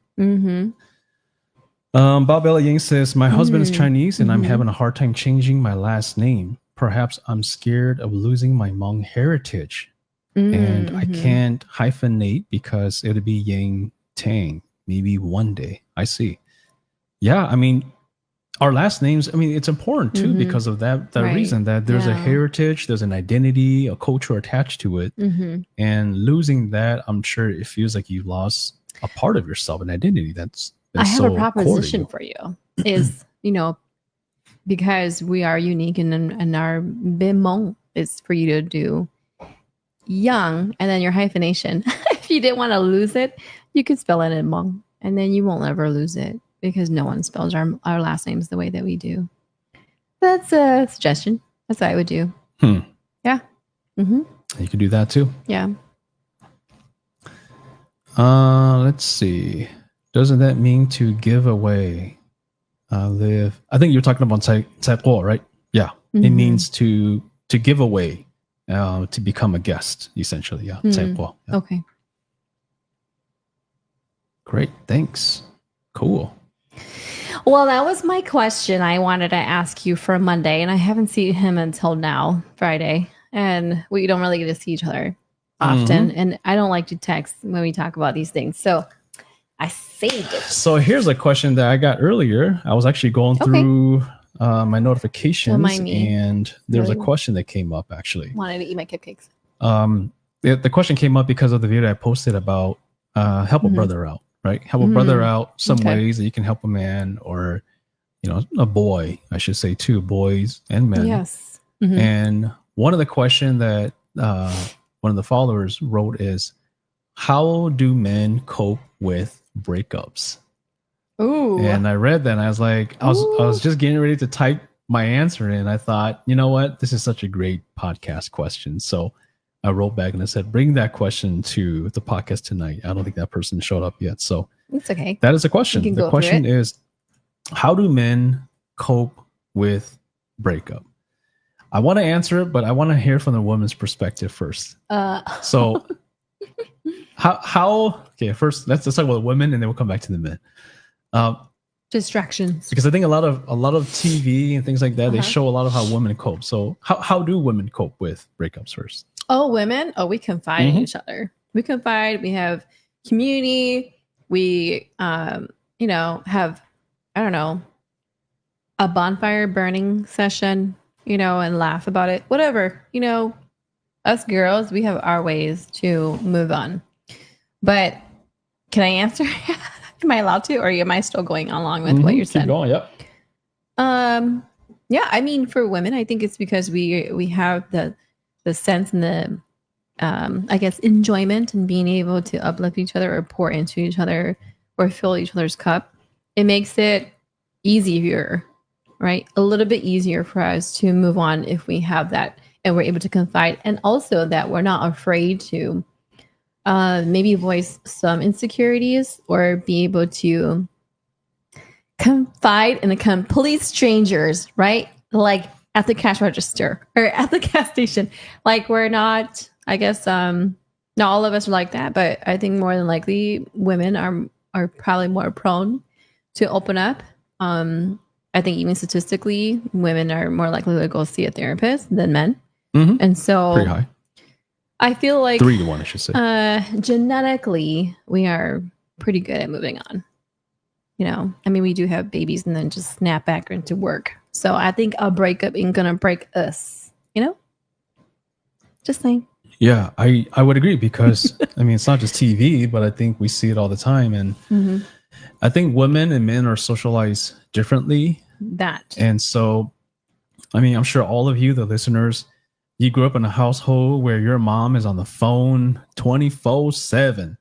Bob Ella Yang says, my husband is Chinese and I'm having a hard time changing my last name. Perhaps I'm scared of losing my Hmong heritage. And I can't hyphenate because it'll be Yang Tang. Maybe one day. I see. Yeah, I mean, our last names, I mean, it's important too because of that reason that there's a heritage, there's an identity, a culture attached to it. And losing that, I'm sure it feels like you lost a part of yourself, an identity that's I have a proposition for you is, you know, because we are unique and our bimong is for you to do young and then your hyphenation. If you didn't want to lose it, you could spell it in Hmong and then you won't ever lose it because no one spells our last names the way that we do. That's a suggestion. That's what I would do. Yeah. You could do that too. Yeah. Let's see. Doesn't that mean to give away? Live. I think you're talking about 菜过, right? Yeah. It means to give away, to become a guest, essentially. Yeah. 菜过. Yeah. Okay. Great. Thanks. Cool. Well, that was my question I wanted to ask you for Monday, and I haven't seen him until now, Friday, and we don't really get to see each other often, and I don't like to text when we talk about these things, so I saved it. So here's a question that I got earlier. I was actually going through my notifications, and there was a question that came up, actually. Wanted to eat my cupcakes. The question came up because of the video I posted about help a brother out, right? Help a brother out some ways that you can help a man or, you know, a boy, I should say, too, boys and men. Yes. And one of the questions that one of the followers wrote is, how do men cope with breakups? Ooh. And I read that and I was like, I was just getting ready to type my answer in. I thought, you know what? This is such a great podcast question. So I wrote back and I said, bring that question to the podcast tonight. I don't think that person showed up yet. So it's okay. That is a question. The question is, how do men cope with breakup? I want to answer it, but I want to hear from the woman's perspective first. So how okay, first let's talk about the women and then we'll come back to the men. Distractions. Because I think a lot of TV and things like that, they show a lot of how women cope. So how do women cope with breakups first? Oh, women? Oh, we confide in each other. We confide. We have community. We, you know, have, I don't know, a bonfire burning session, you know, and laugh about it. Whatever, you know, us girls, we have our ways to move on. But can I answer? Am I allowed to, or am I still going along with what you're saying? Keep going. Yep. Yeah. I mean, for women, I think it's because we have the sense and the, I guess, enjoyment and being able to uplift each other or pour into each other or fill each other's cup. It makes it easier, right? A little bit easier for us to move on if we have that and we're able to confide, and also that we're not afraid to maybe voice some insecurities or be able to confide in a complete strangers, right? Like at the cash register or at the gas station. Like we're not, I guess, not all of us are like that, but I think more than likely women are probably more prone to open up. I think even statistically, women are more likely to go see a therapist than men. And so pretty high. I feel like 3 to 1, I should say. Genetically, we are pretty good at moving on. You know, I mean, we do have babies and then just snap back into work. So I think a breakup ain't gonna break us. You know, just saying. Yeah, I would agree because I mean, it's not just TV, but I think we see it all the time, and I think women and men are socialized differently. And so, I mean, I'm sure all of you, the listeners, you grew up in a household where your mom is on the phone 24/7.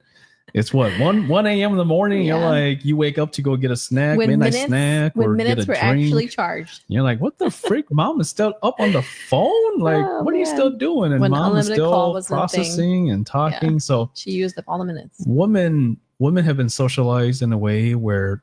It's what, 1 a.m. in the morning. Yeah. You're like, you wake up to go get a snack, When midnight minutes, snack, when or get minutes a were drink. actually charged. You're like, what the freak? Mom is still up on the phone. Like, Oh, what are you still man. doing? And When mom is unlimited call still was a thing. processing and talking. Yeah. So She used up all the minutes. women have been socialized in a way where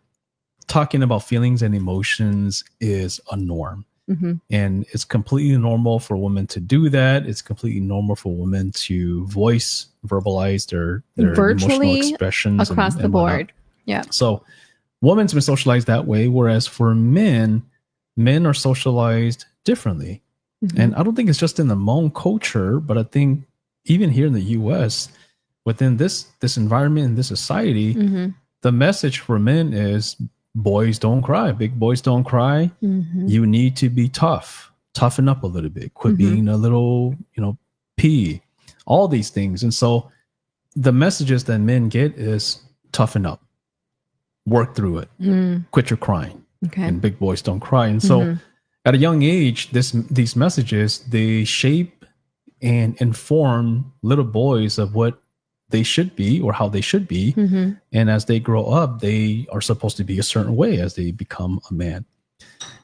talking about feelings and emotions is a norm. Mm-hmm. And it's completely normal for women to do that. It's completely normal for women to verbalize their Virtually emotional expressions across the board. Yeah. So women's been socialized that way, whereas for men are socialized differently. Mm-hmm. And I don't think it's just in the Hmong culture, but I think even here in the US, within this environment and this society, mm-hmm. the message for men is boys don't cry. Big boys don't cry. Mm-hmm. You need to be tough. Toughen up a little bit. Quit mm-hmm. being a little, pea. All these things. And so the messages that men get is toughen up. Work through it. Quit your crying. Okay. And big boys don't cry. And so at a young age, these messages, they shape and inform little boys of what they should be or how they should be. Mm-hmm. And as they grow up, they are supposed to be a certain way as they become a man.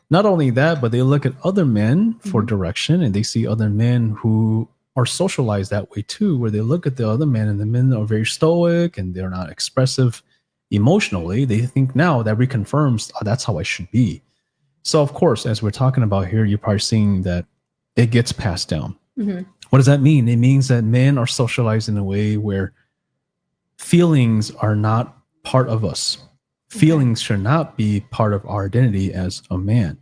Not only that, but they look at other men for direction, and they see other men who are socialized that way too, where they look at the other men and the men are very stoic and they're not expressive emotionally. They think now that reconfirms, that's how I should be. So of course, as we're talking about here, you're probably seeing that it gets passed down. Mm-hmm. What does that mean? It means that men are socialized in a way where feelings are not part of us. Feelings should not be part of our identity as a man,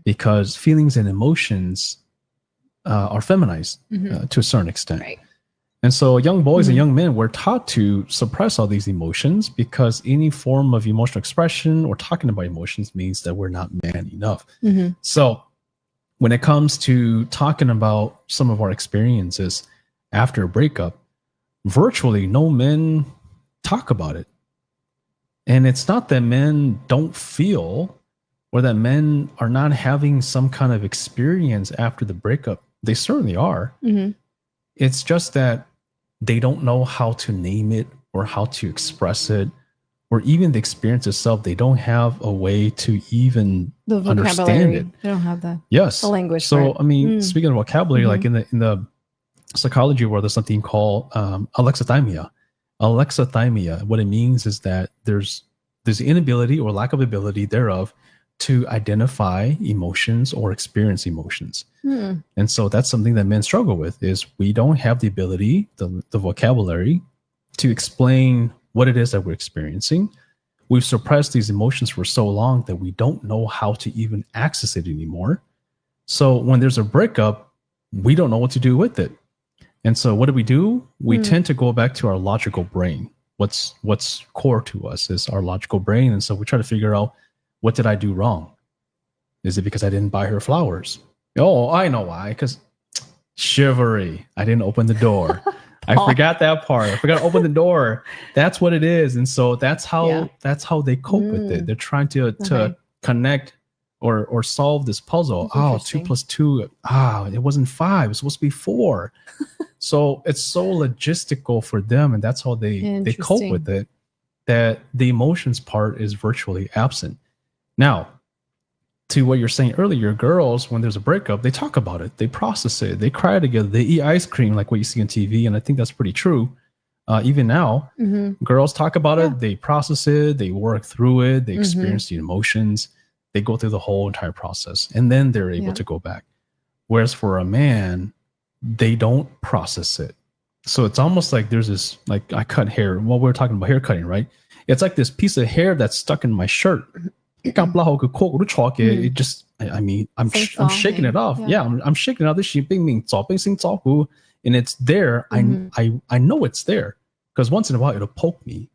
because feelings and emotions are feminized to a certain extent. Right. And so young boys and young men were taught to suppress all these emotions, because any form of emotional expression or talking about emotions means that we're not man enough. So when it comes to talking about some of our experiences after a breakup, virtually no men talk about it. And it's not that men don't feel or that men are not having some kind of experience after the breakup. They certainly are. It's just that they don't know how to name it or how to express it, or even the experience itself. They don't have a way to even understand it. They don't have the language. So, I mean, speaking of vocabulary, like in the psychology world, there's something called alexithymia. Alexithymia, what it means is that there's inability or lack of ability thereof to identify emotions or experience emotions. And so that's something that men struggle with, is we don't have the ability, the vocabulary to explain what it is that we're experiencing. We've suppressed these emotions for so long that we don't know how to even access it anymore. So when there's a breakup, we don't know what to do with it. And so what do? We tend to go back to our logical brain. What's core to us is our logical brain. And so we try to figure out, what did I do wrong? Is it because I didn't buy her flowers? Oh, I know why. Because chivalry. I didn't open the door. I forgot that part. I forgot to open the door. That's what it is. And so that's how they cope with it. They're trying to connect or solve this puzzle. Oh, 2 + 2. It wasn't 5. It's supposed to be 4. So it's so logistical for them, and that's how they cope with it, that the emotions part is virtually absent. Now, to what you're saying earlier, girls, when there's a breakup, they talk about it, they process it, they cry together, they eat ice cream like what you see on TV, and I think that's pretty true. Even now, girls talk about it, they process it, they work through it, they experience the emotions, they go through the whole entire process, and then they're able to go back. Whereas for a man, they don't process it. So it's almost like there's this, like, I cut hair. Well, we're talking about hair cutting, right? It's like this piece of hair that's stuck in my shirt. It just, I mean, I'm shaking it off. Yeah, I'm shaking it off. This and it's there. I know it's there, because once in a while it'll poke me.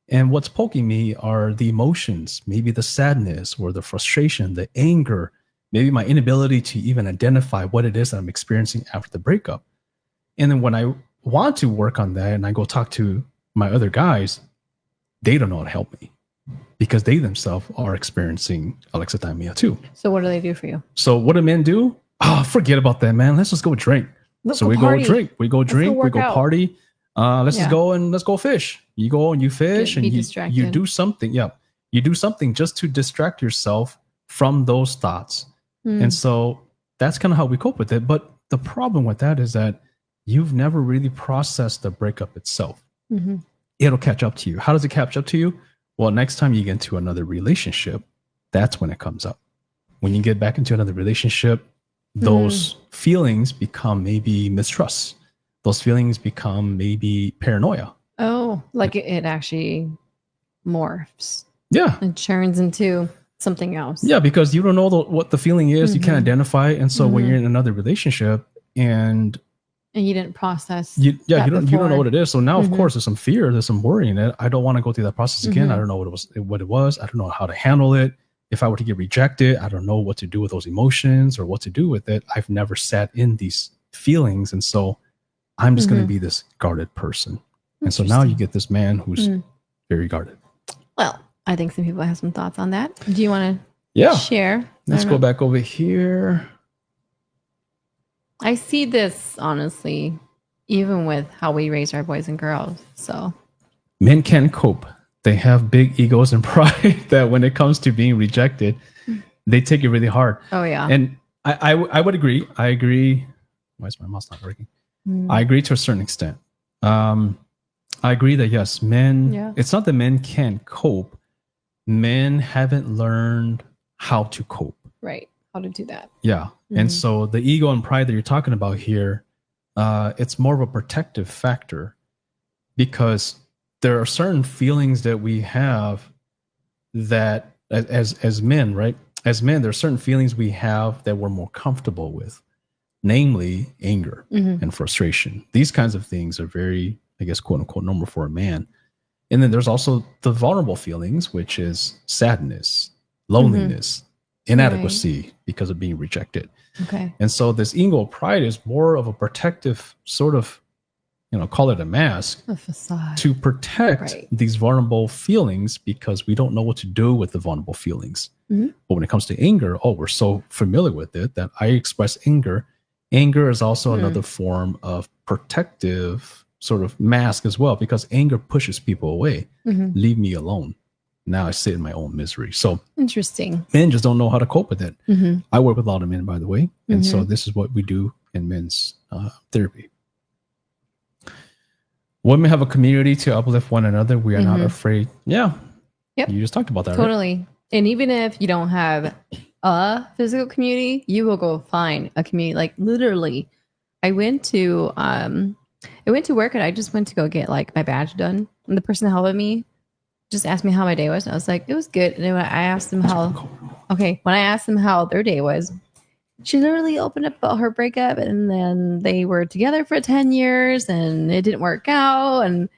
And what's poking me are the emotions, maybe the sadness or the frustration, the anger, maybe my inability to even identify what it is that I'm experiencing after the breakup. And then when I want to work on that and I go talk to my other guys, they don't know how to help me, because they themselves are experiencing alexithymia too. So what do they do for you? So what do men do? Oh, forget about that, man. Let's just go drink. Let's so go we party. go drink. We go drink. We go out. party. Let's just go and let's go fish. You go and you fish and you do something. Yeah. You do something just to distract yourself from those thoughts. And so that's kind of how we cope with it. But the problem with that is that you've never really processed the breakup itself. It'll catch up to you. How does it catch up to you? Well, next time you get into another relationship, that's when it comes up. When you get back into another relationship, those feelings become maybe mistrust. Those feelings become maybe paranoia. Oh, like it actually morphs. Yeah. It turns into something else. Yeah, because you don't know what the feeling is. You can't identify it. And so when you're in another relationship and you didn't process. You don't know what it is. So now, of course, there's some fear, there's some worry in it. I don't want to go through that process again. I don't know what it was. I don't know how to handle it. If I were to get rejected, I don't know what to do with those emotions or what to do with it. I've never sat in these feelings. And so I'm just going to be this guarded person. And so now you get this man who's very guarded. Well, I think some people have some thoughts on that. Do you want to share? Let's go back over here. I see this, honestly, even with how we raise our boys and girls. So men can cope. They have big egos and pride that when it comes to being rejected, they take it really hard. Oh, yeah. And I would agree. I agree. Why is my mouse not working? I agree to a certain extent. I agree that, yes, men, it's not that men can't cope. Men haven't learned how to cope. Right. How to do that. Yeah. And so the ego and pride that you're talking about here, it's more of a protective factor because there are certain feelings that we have that as men, right? As men, there are certain feelings we have that we're more comfortable with, namely anger and frustration. These kinds of things are very, I guess, quote unquote, normal for a man. And then there's also the vulnerable feelings, which is sadness, loneliness, inadequacy because of being rejected. Okay. And so this ego pride is more of a protective sort of, call it a mask, a facade to protect these vulnerable feelings because we don't know what to do with the vulnerable feelings. But when it comes to anger, we're so familiar with it that I express anger. Anger is also another form of protective sort of mask as well, because anger pushes people away. Leave me alone. Now I sit in my own misery. So interesting. Men just don't know how to cope with it. I work with a lot of men, by the way. And so this is what we do in men's therapy. Women have a community to uplift one another. We are not afraid. Yeah. Yep. You just talked about that, totally. Right? And even if you don't have a physical community, you will go find a community. Like literally, I went to work and I just went to go get like my badge done. And the person helping me just asked me how my day was. And I was like, it was good. And then when I asked them when I asked them how their day was, she literally opened up about her breakup and then they were together for 10 years and it didn't work out. And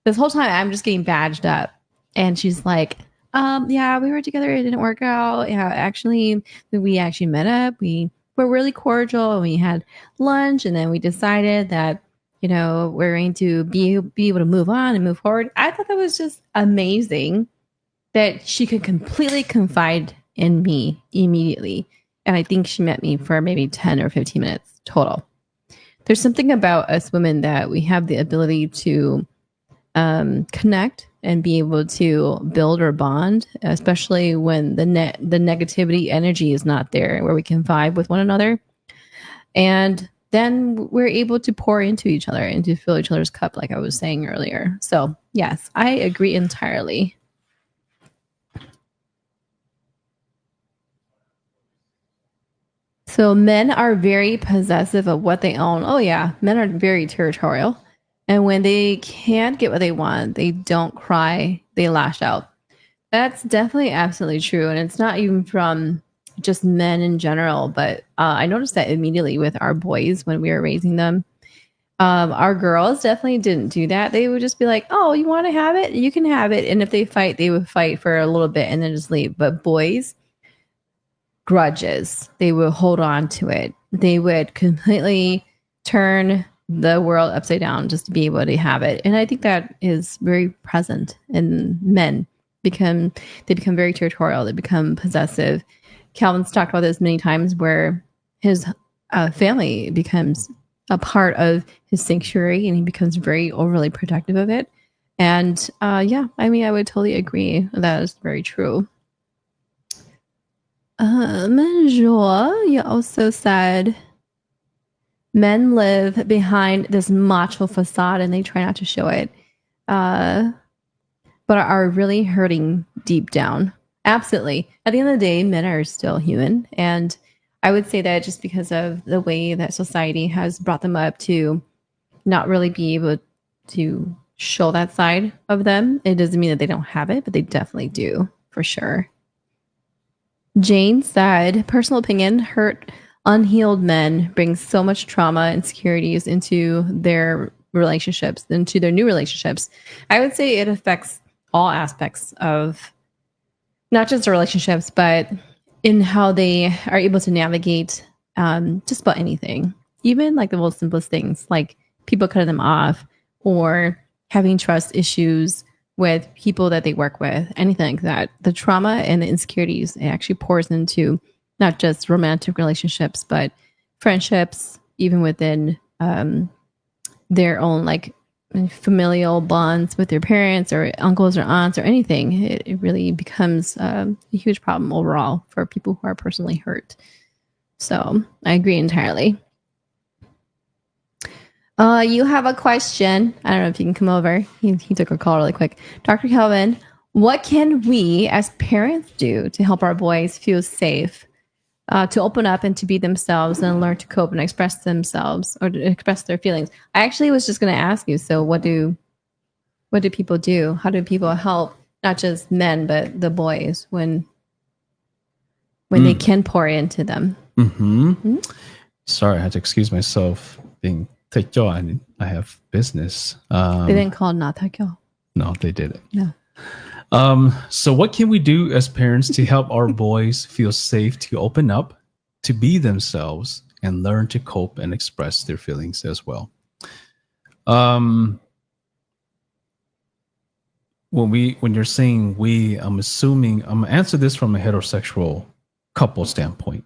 this whole time I'm just getting badged up. And she's like, yeah, we were together. It didn't work out. Yeah, actually, we actually met up. We were really cordial and we had lunch. And then we decided that, we're going to be able to move on and move forward. I thought that was just amazing that she could completely confide in me immediately. And I think she met me for maybe 10 or 15 minutes total. There's something about us women that we have the ability to connect and be able to build or bond, especially when the negativity energy is not there, where we can vibe with one another. And then we're able to pour into each other and to fill each other's cup, like I was saying earlier. So yes, I agree entirely. So men are very possessive of what they own. Oh yeah, men are very territorial. And when they can't get what they want, they don't cry, they lash out. That's definitely absolutely true. And it's not even from just men in general, but I noticed that immediately with our boys when we were raising them. Our girls definitely didn't do that. They would just be like, oh, you want to have it? You can have it. And if they fight, they would fight for a little bit and then just leave. But boys, grudges, they would hold on to it. They would completely turn the world upside down just to be able to have it. And I think that is very present in men. They become very territorial. They become possessive. Calvin's talked about this many times where his family becomes a part of his sanctuary, and he becomes very overly protective of it. And yeah, I mean, I would totally agree. That is very true. Joa, you also said men live behind this macho facade and they try not to show it, but are really hurting deep down. Absolutely. At the end of the day, men are still human. And I would say that just because of the way that society has brought them up to not really be able to show that side of them, it doesn't mean that they don't have it, but they definitely do, for sure. Jane said, personal opinion, hurt, unhealed men bring so much trauma, insecurities into their relationships, into their new relationships. I would say it affects all aspects of not just their relationships, but in how they are able to navigate just about anything, even like the most simplest things, like people cutting them off or having trust issues with people that they work with, anything like that. The trauma and the insecurities, it actually pours into not just romantic relationships, but friendships, even within their own like familial bonds with their parents or uncles or aunts or anything. It really becomes a huge problem overall for people who are personally hurt. So I agree entirely. You have a question. I don't know if you can come over. He took a call really quick. Dr. Kelvin, what can we as parents do to help our boys feel safe, to open up and to be themselves and learn to cope and express themselves or to express their feelings? I actually was just going to ask you, so what do people do? How do people help not just men, but the boys when they can pour into them? Sorry, I had to excuse myself being taekyo, and I have business. They didn't call not taekyo. No, they didn't. No. So what can we do as parents to help our boys feel safe to open up, to be themselves, and learn to cope and express their feelings as well? When you're saying we, I'm assuming I'm gonna answer this from a heterosexual couple standpoint.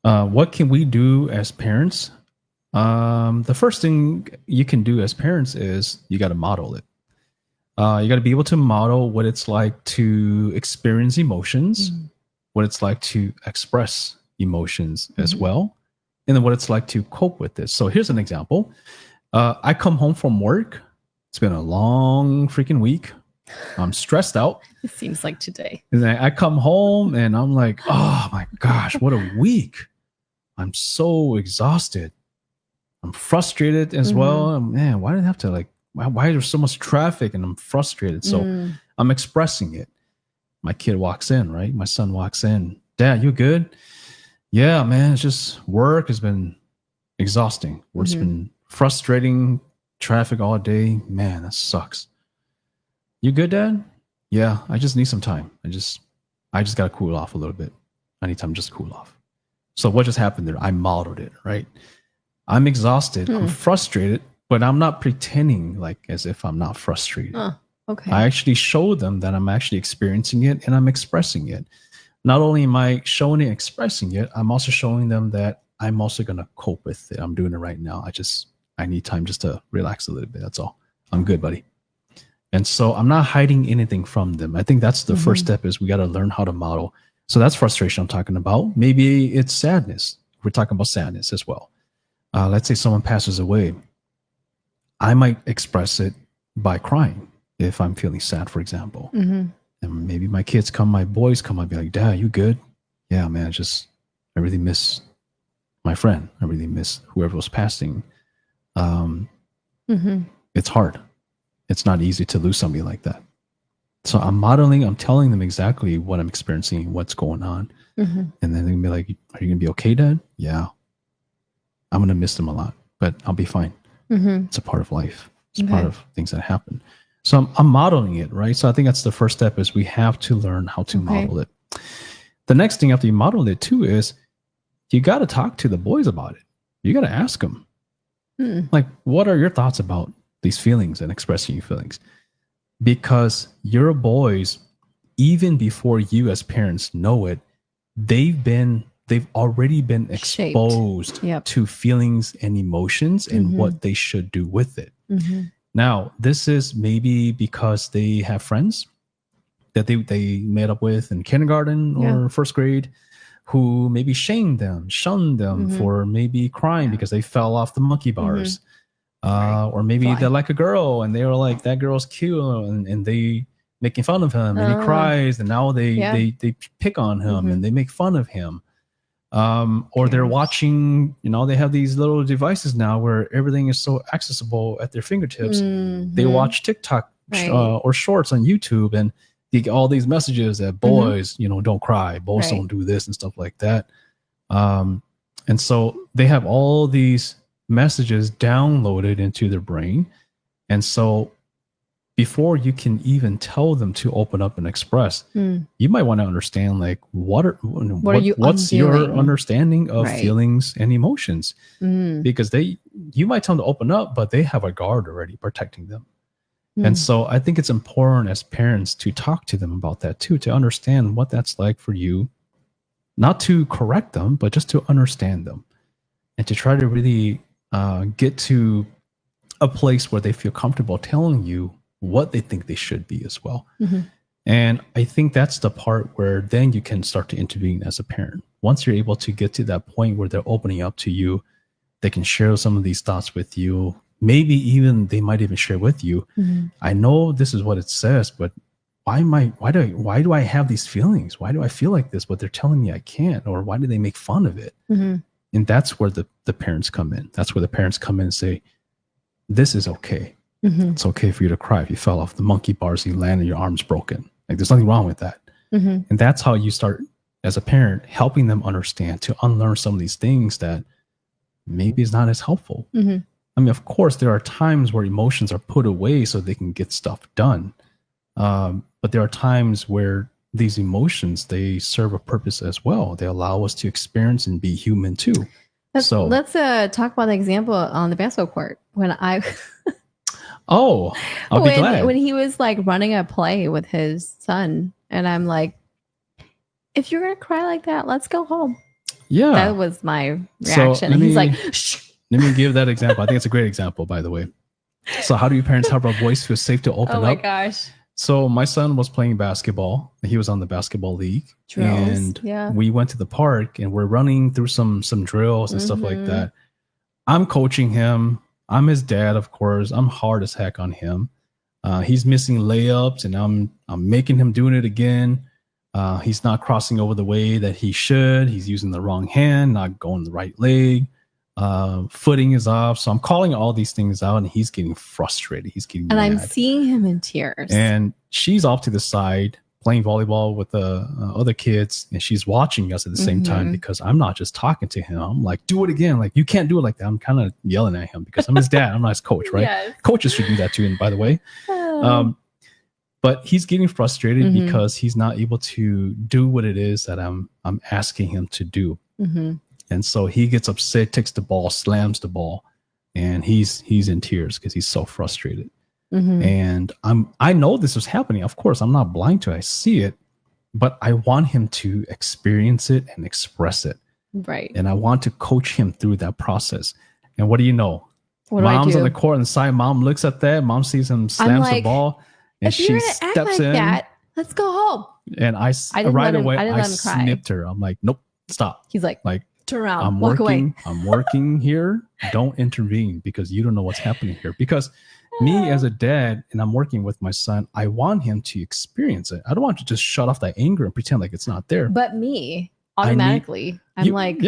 What can we do as parents? The first thing you can do as parents is you got to model it. You got to be able to model what it's like to experience emotions, what it's like to express emotions as well, and then what it's like to cope with this. So here's an example. I come home from work. It's been a long freaking week. I'm stressed out. It seems like today. And then I come home and I'm like, oh my gosh, what a week. I'm so exhausted. I'm frustrated as well. And man, why did I have to why is there so much traffic and I'm frustrated? So I'm expressing it. My kid walks in, right? My son walks in. Dad, you good? Yeah, man, it's just work has been exhausting. Work's been frustrating. Traffic all day. Man, that sucks. You good, Dad? Yeah, I just need some time. I just got to cool off a little bit. I need time just to cool off. So what just happened there? I modeled it, right? I'm exhausted. I'm frustrated, but I'm not pretending like as if I'm not frustrated. Okay. I actually show them that I'm actually experiencing it and I'm expressing it. Not only am I showing it and expressing it, I'm also showing them that I'm also going to cope with it. I'm doing it right now. I need time just to relax a little bit. That's all. I'm good, buddy. And so I'm not hiding anything from them. I think that's the first step is we got to learn how to model. So that's frustration I'm talking about. Maybe it's sadness. We're talking about sadness as well. Let's say someone passes away. I might express it by crying if I'm feeling sad, for example. And maybe my boys come, I'd be like, Dad, you good? Yeah, man, I really miss my friend. I really miss whoever was passing. It's hard. It's not easy to lose somebody like that. So I'm telling them exactly what I'm experiencing, what's going on. And then they're gonna be like, are you gonna be okay, Dad? Yeah. I'm gonna miss them a lot, but I'll be fine. It's a part of life. It's part of things that happen. So I'm modeling it, right? So I think that's the first step is we have to learn how to model it. The next thing after you model it too is you got to talk to the boys about it. You got to ask them, like, what are your thoughts about these feelings and expressing your feelings? Because your boys, even before you as parents know it, they've been they've already been Shaped. exposed Yep. to feelings and emotions and what they should do with it. Now, this is maybe because they have friends that they met up with in kindergarten or first grade who maybe shamed them, shunned them for maybe crying because they fell off the monkey bars. Or maybe they're like a girl and they were like, that girl's cute, and they making fun of him and he cries, and now they pick on him and they make fun of him. Or they're watching, they have these little devices now where everything is so accessible at their fingertips. They watch TikTok or shorts on YouTube, and they get all these messages that boys, don't cry, boys don't do this and stuff like that. And so they have all these messages downloaded into their brain. And so before you can even tell them to open up and express, you might want to understand, like, what's your understanding of feelings and emotions? Because you might tell them to open up, but they have a guard already protecting them. And so I think it's important as parents to talk to them about that too, to understand what that's like for you, not to correct them, but just to understand them and to try to really get to a place where they feel comfortable telling you what they think they should be as well. And I think that's the part where then you can start to intervene as a parent. Once you're able to get to that point where they're opening up to you, they can share some of these thoughts with you. Maybe even they might even share with you, I know this is what it says, but why do I have these feelings? Why do I feel like this? But they're telling me I can't, or why do they make fun of it? And that's where the parents come in. That's where the parents come in and say, this is okay. It's okay for you to cry if you fell off the monkey bars and you landed, your arm's broken. Like, there's nothing wrong with that. And that's how you start as a parent, helping them understand, to unlearn some of these things that maybe is not as helpful. I mean, of course, there are times where emotions are put away so they can get stuff done. But there are times where these emotions, they serve a purpose as well. They allow us to experience and be human too. Let's talk about the example on the basketball court when I'll be glad. When he was like running a play with his son, and I'm like, if you're gonna cry like that, let's go home. Yeah, that was my reaction. And he's like, shh. Let me give that example. I think it's a great example, by the way. So how do you parents help our boys feel safe to open up? Oh my gosh. So my son was playing basketball. He was on the basketball league. Drills, and we went to the park and we're running through some drills and stuff like that. I'm coaching him. I'm his dad, of course. I'm hard as heck on him. He's missing layups and I'm making him doing it again. He's not crossing over the way that he should. He's using the wrong hand, not going the right leg. Footing is off. So I'm calling all these things out and he's getting frustrated. He's getting mad. I'm seeing him in tears. And she's off to the side playing volleyball with the other kids. And she's watching us at the same time because I'm not just talking to him. I'm like, do it again. Like, you can't do it like that. I'm kind of yelling at him because I'm his dad. I'm not his coach, right? Yes. Coaches should do that too. And by the way, but he's getting frustrated because he's not able to do what it is that I'm asking him to do. And so he gets upset, takes the ball, slams the ball, and he's in tears because he's so frustrated. And I know this is happening. Of course, I'm not blind to it. I see it, but I want him to experience it and express it. Right. And I want to coach him through that process. And what do you know? Mom's on the court on the side. Mom looks at that. Mom sees him slams the ball, and she steps in. That, let's go home. And I right away I snipped her. I'm like, nope, stop. He's like, turn around, walk away. I'm working here. Don't intervene because you don't know what's happening here. Because me as a dad, and I'm working with my son, I want him to experience it. I don't want to just shut off that anger and pretend like it's not there. But me, automatically, I'm like, if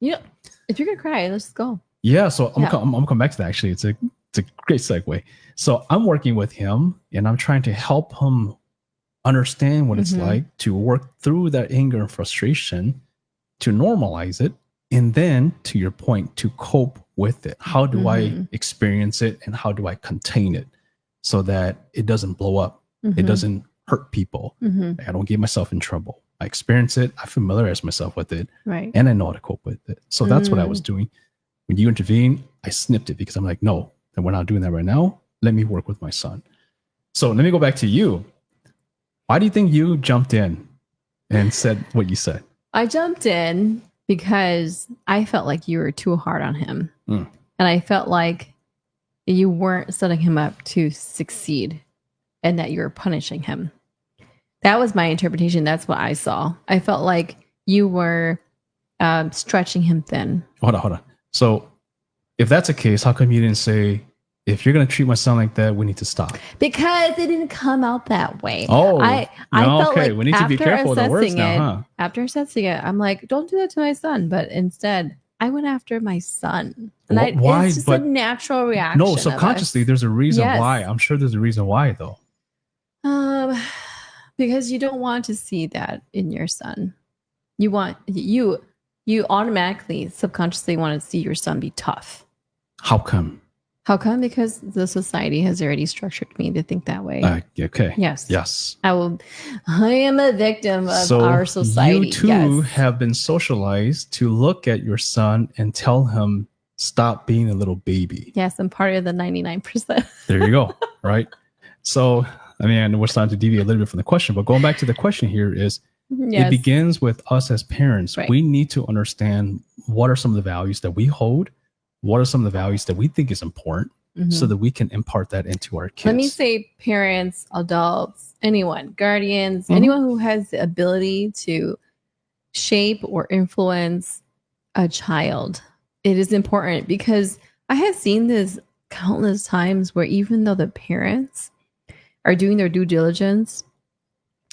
you're gonna cry, let's just go. Yeah. So I'm gonna come back to that. Actually, it's a great segue. So I'm working with him, and I'm trying to help him understand what it's like to work through that anger and frustration, to normalize it, and then, to your point, to cope with it. How do I experience it, and how do I contain it so that it doesn't blow up? It doesn't hurt people. I don't get myself in trouble. I experience it. I familiarize myself with it. Right. And I know how to cope with it. So that's what I was doing. When you intervene, I snipped it because I'm like, no, and we're not doing that right now. Let me work with my son. So let me go back to you. Why do you think you jumped in and said what you said? I jumped in because I felt like you were too hard on him. And I felt like you weren't setting him up to succeed and that you were punishing him. That was my interpretation. That's what I saw. I felt like you were stretching him thin. Hold on. So if that's the case, how come you didn't say, if you're going to treat my son like that, we need to stop? Because it didn't come out that way. Oh, I felt okay. like We need to be careful with the words now, huh? After assessing it, I'm like, don't do that to my son. But instead, I went after my son. And Why? It's just a natural reaction. No, subconsciously, there's a reason Yes. why. I'm sure there's a reason why, though. Because you don't want to see that in your son. You automatically, subconsciously want to see your son be tough. How come? How come? Because the society has already structured me to think that way. Okay. Yes. I am a victim of our society. You too have been socialized to look at your son and tell him, stop being a little baby. Yes, I'm part of the 99%. There you go. Right. So, I mean, we're starting to deviate a little bit from the question, but going back to the question here is, it begins with us as parents. Right. We need to understand what are some of the values that we hold. What are some of the values that we think is important so that we can impart that into our kids? Let me say parents, adults, anyone, guardians, anyone who has the ability to shape or influence a child. It is important because I have seen this countless times where even though the parents are doing their due diligence,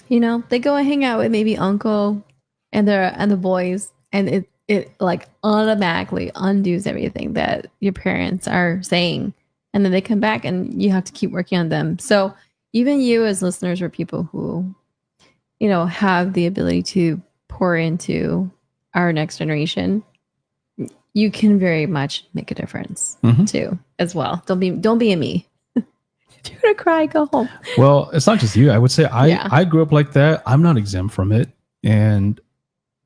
they go and hang out with maybe uncle and the boys, and it like automatically undoes everything that your parents are saying. And then they come back and you have to keep working on them. So even you as listeners or people who, have the ability to pour into our next generation, you can very much make a difference too, as well. Don't be a me. If you're going to cry, go home. Well, it's not just you. I would say I grew up like that. I'm not exempt from it. And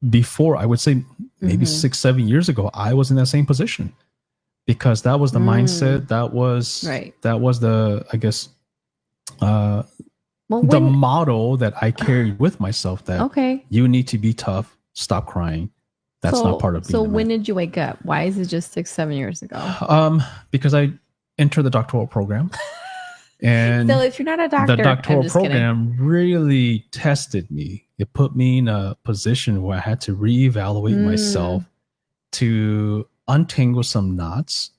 before, I would say maybe 6-7 years ago, I was in that same position because that was the mindset. That was the, I guess, the model that I carried with myself that you need to be tough, stop crying. That's not part of being. So when did you wake up? Why is it just 6-7 years ago? Because I entered the doctoral program. And so if you're not a doctor, the doctoral program really tested me. It put me in a position where I had to reevaluate myself, to untangle some knots,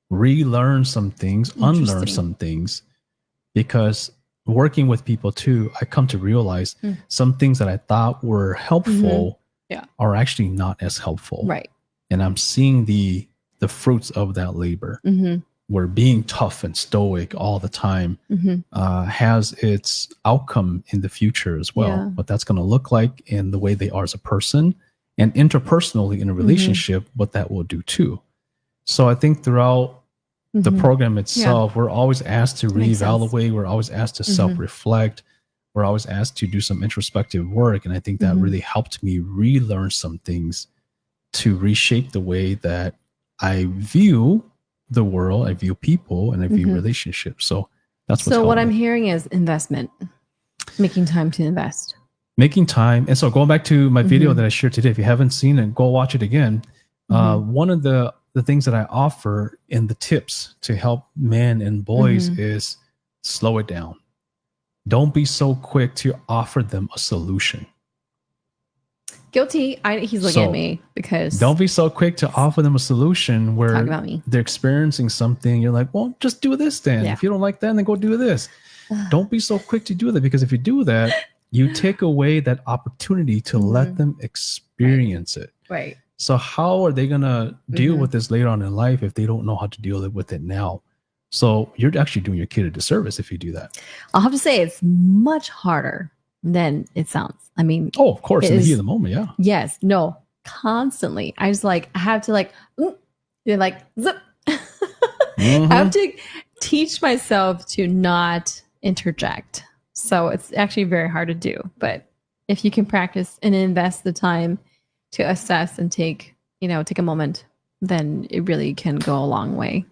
relearn some things, unlearn some things. Because working with people too, I come to realize some things that I thought were helpful are actually not as helpful. Right. And I'm seeing the fruits of that labor. Where being tough and stoic all the time has its outcome in the future as well. What that's going to look like in the way they are as a person and interpersonally in a relationship, what that will do too. So I think throughout the program itself, we're always asked to reevaluate. We're always asked to self-reflect. We're always asked to do some introspective work. And I think that really helped me relearn some things to reshape the way that I view the world, I view people, and I view relationships. So that's what I'm hearing is investment, making time to invest. Making time. And so going back to my video that I shared today, if you haven't seen it, go watch it again. One of the things that I offer in the tips to help men and boys is slow it down. Don't be so quick to offer them a solution. Guilty. He's looking at me because don't be so quick to offer them a solution where they're experiencing something. You're like, well, just do this then. If you don't like that, then go do this. Don't be so quick to do that, because if you do that, you take away that opportunity to let them experience it. Right. So how are they going to deal with this later on in life if they don't know how to deal with it now? So you're actually doing your kid a disservice if you do that. I'll have to say it's much harder than it sounds. I mean, of course, in the heat of the moment, yeah. Yes, no, constantly. I just I have to zip. I have to teach myself to not interject. So it's actually very hard to do. But if you can practice and invest the time to assess and take a moment, then it really can go a long way,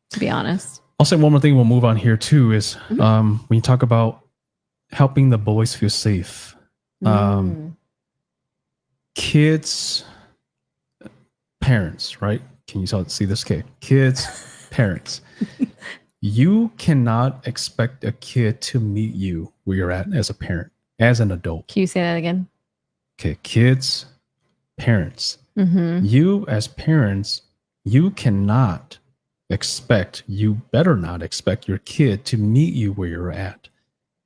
to be honest. I'll say one more thing, we'll move on here too, is when you talk kids kids, parents, right? Can you see this kid? Kids, parents. You cannot expect a kid to meet you where you're at as a parent, as an adult. Can you say that again? Okay, kids, parents. You as parents, you cannot expect, you better not expect your kid to meet you where you're at,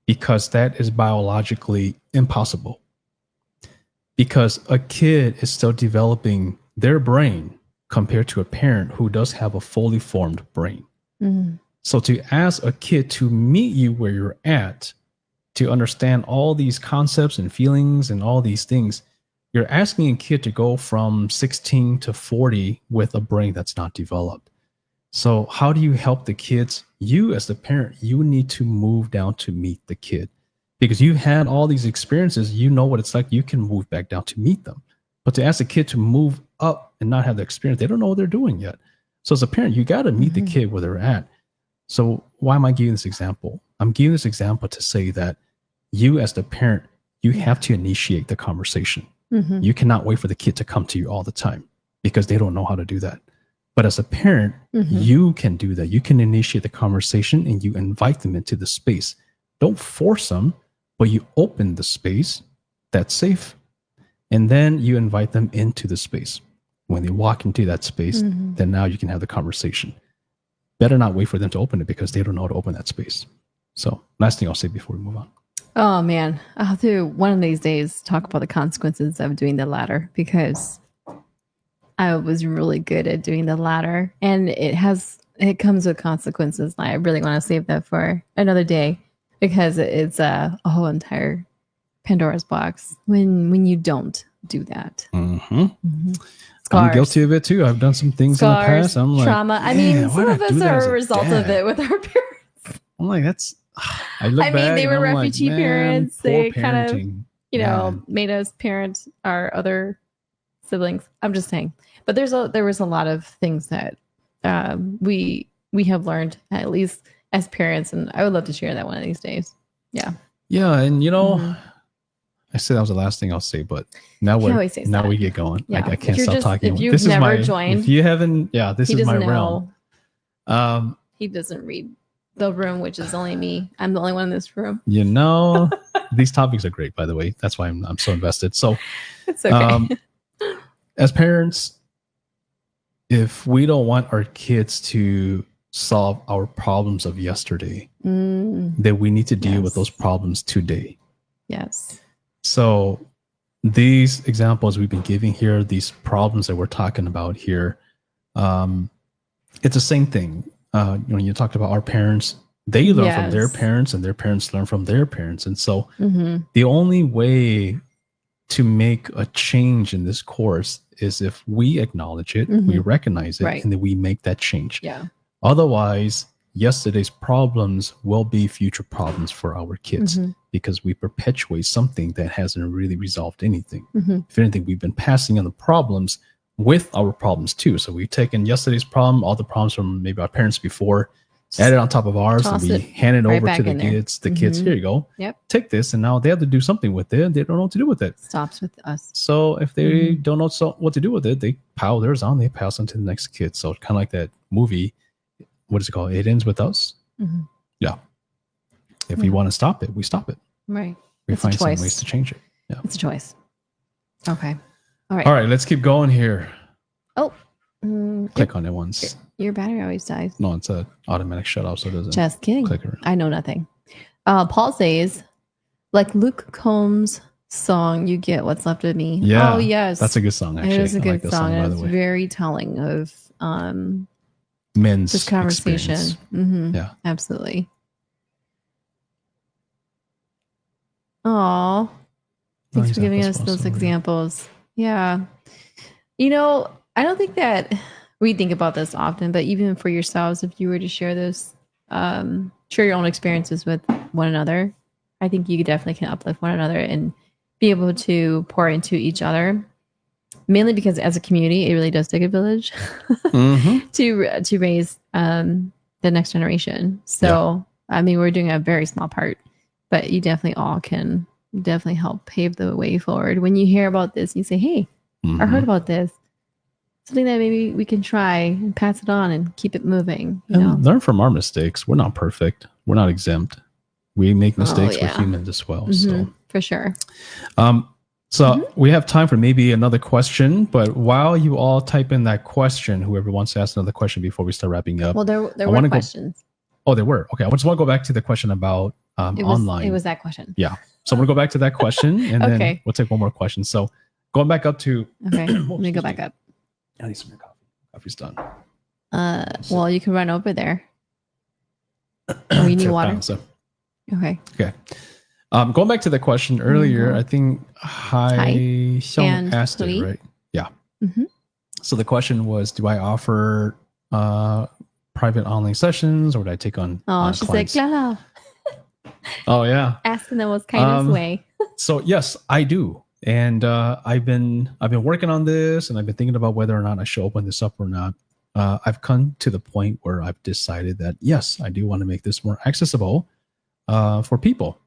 because that is biologically impossible. Because a kid is still developing their brain compared to a parent who does have a fully formed brain. So to ask a kid to meet you where you're at, to understand all these concepts and feelings and all these things, you're asking a kid to go from 16 to 40 with a brain that's not developed. So how do you help the kids? You as the parent, you need to move down to meet the kid, because you had all these experiences. You know what it's like. You can move back down to meet them. But to ask a kid to move up and not have the experience, they don't know what they're doing yet. So as a parent, you got to meet the kid where they're at. So why am I giving this example? I'm giving this example to say that you as the parent, you have to initiate the conversation. You cannot wait for the kid to come to you all the time, because they don't know how to do that. But as a parent, you can do that. You can initiate the conversation and you invite them into the space. Don't force them, but you open the space that's safe. And then you invite them into the space. When they walk into that space, then now you can have the conversation. Better not wait for them to open it, because they don't know how to open that space. So last thing I'll say before we move on. Oh man, I'll have to one of these days talk about the consequences of doing the latter, because I was really good at doing the latter, and it comes with consequences. I really want to save that for another day, because it's a whole entire Pandora's box when you don't do that. I'm guilty of it too. I've done some things in the past. I'm like, trauma. I mean, some of us are a result of it with our parents. I'm like, I mean, they were refugee parents. They kind of, made us parent our other siblings. I'm just saying. But there was a lot of things that we have learned, at least as parents, and I would love to share that one of these days. Yeah. Yeah, and I said that was the last thing I'll say, but now we get going. Yeah. I can't stop talking. If you've never joined, if you haven't, this is my realm. He doesn't read the room, which is only me. I'm the only one in this room. These topics are great, by the way. That's why I'm so invested. So it's okay. As parents, if we don't want our kids to solve our problems of yesterday, then we need to deal with those problems today. Yes. So these examples we've been giving here, these problems that we're talking about here, it's the same thing. When you talked about our parents, they learn from their parents, and their parents learn from their parents. And so the only way to make a change in this course is if we acknowledge it, we recognize it, and then we make that change. Yeah. Otherwise, yesterday's problems will be future problems for our kids, because we perpetuate something that hasn't really resolved anything. If anything, we've been passing on the problems with our problems too. So we've taken yesterday's problem, all the problems from maybe our parents before, added on top of ours, and we hand it over to the kids. The kids, here you go. Yep. Take this, and now they have to do something with it. They don't know what to do with it. Stops with us. So if they don't know what to do with it, they pile theirs on. They pass on to the next kid. So kind of like that movie. What is it called? It Ends With Us. Yeah. If we want to stop it, we stop it. Right. We find some ways to change it. Yeah. It's a choice. Okay. All right. Let's keep going here. Oh. Click on it once. Your battery always dies. No, it's an automatic shut off, so it doesn't. Just kidding. Click around. I know nothing. Paul says, like Luke Combs' song, "You Get What's Left of Me." Yeah. Oh, yes. That's a good song, actually. It is a good like song. And it's very telling of men's this conversation. Yeah. Absolutely. Oh, thanks for giving us those examples. Yeah. I don't think that we think about this often, but even for yourselves, if you were to share this, share your own experiences with one another, I think you definitely can uplift one another and be able to pour into each other. Mainly because as a community, it really does take a village to raise the next generation. So, I mean, we're doing a very small part, but you definitely all can definitely help pave the way forward. When you hear about this, you say, hey, I heard about this. Something that maybe we can try and pass it on and keep it moving. You know? Learn from our mistakes. We're not perfect. We're not exempt. We make mistakes. We're humans as well. So for sure. We have time for maybe another question, but while you all type in that question, whoever wants to ask another question before we start wrapping up. Well, there were questions. There were. Okay. I just want to go back to the question about online. It was that question. Yeah. So I'm going to go back to that question and then we'll take one more question. So going back up to. Okay. Let me go back up. I need some more coffee. Coffee's done. Well, you can run over there. Oh, you need water? Okay. Going back to the question earlier, I think Xiong asked it, right? Yeah. So the question was, do I offer private online sessions or would I take on she clients? said, Clara. Oh, yeah. Ask in the most kindest way. So, yes, I do. And I've been working on this and I've been thinking about whether or not I should open this up or not. I've come to the point where I've decided that, yes, I do want to make this more accessible for people,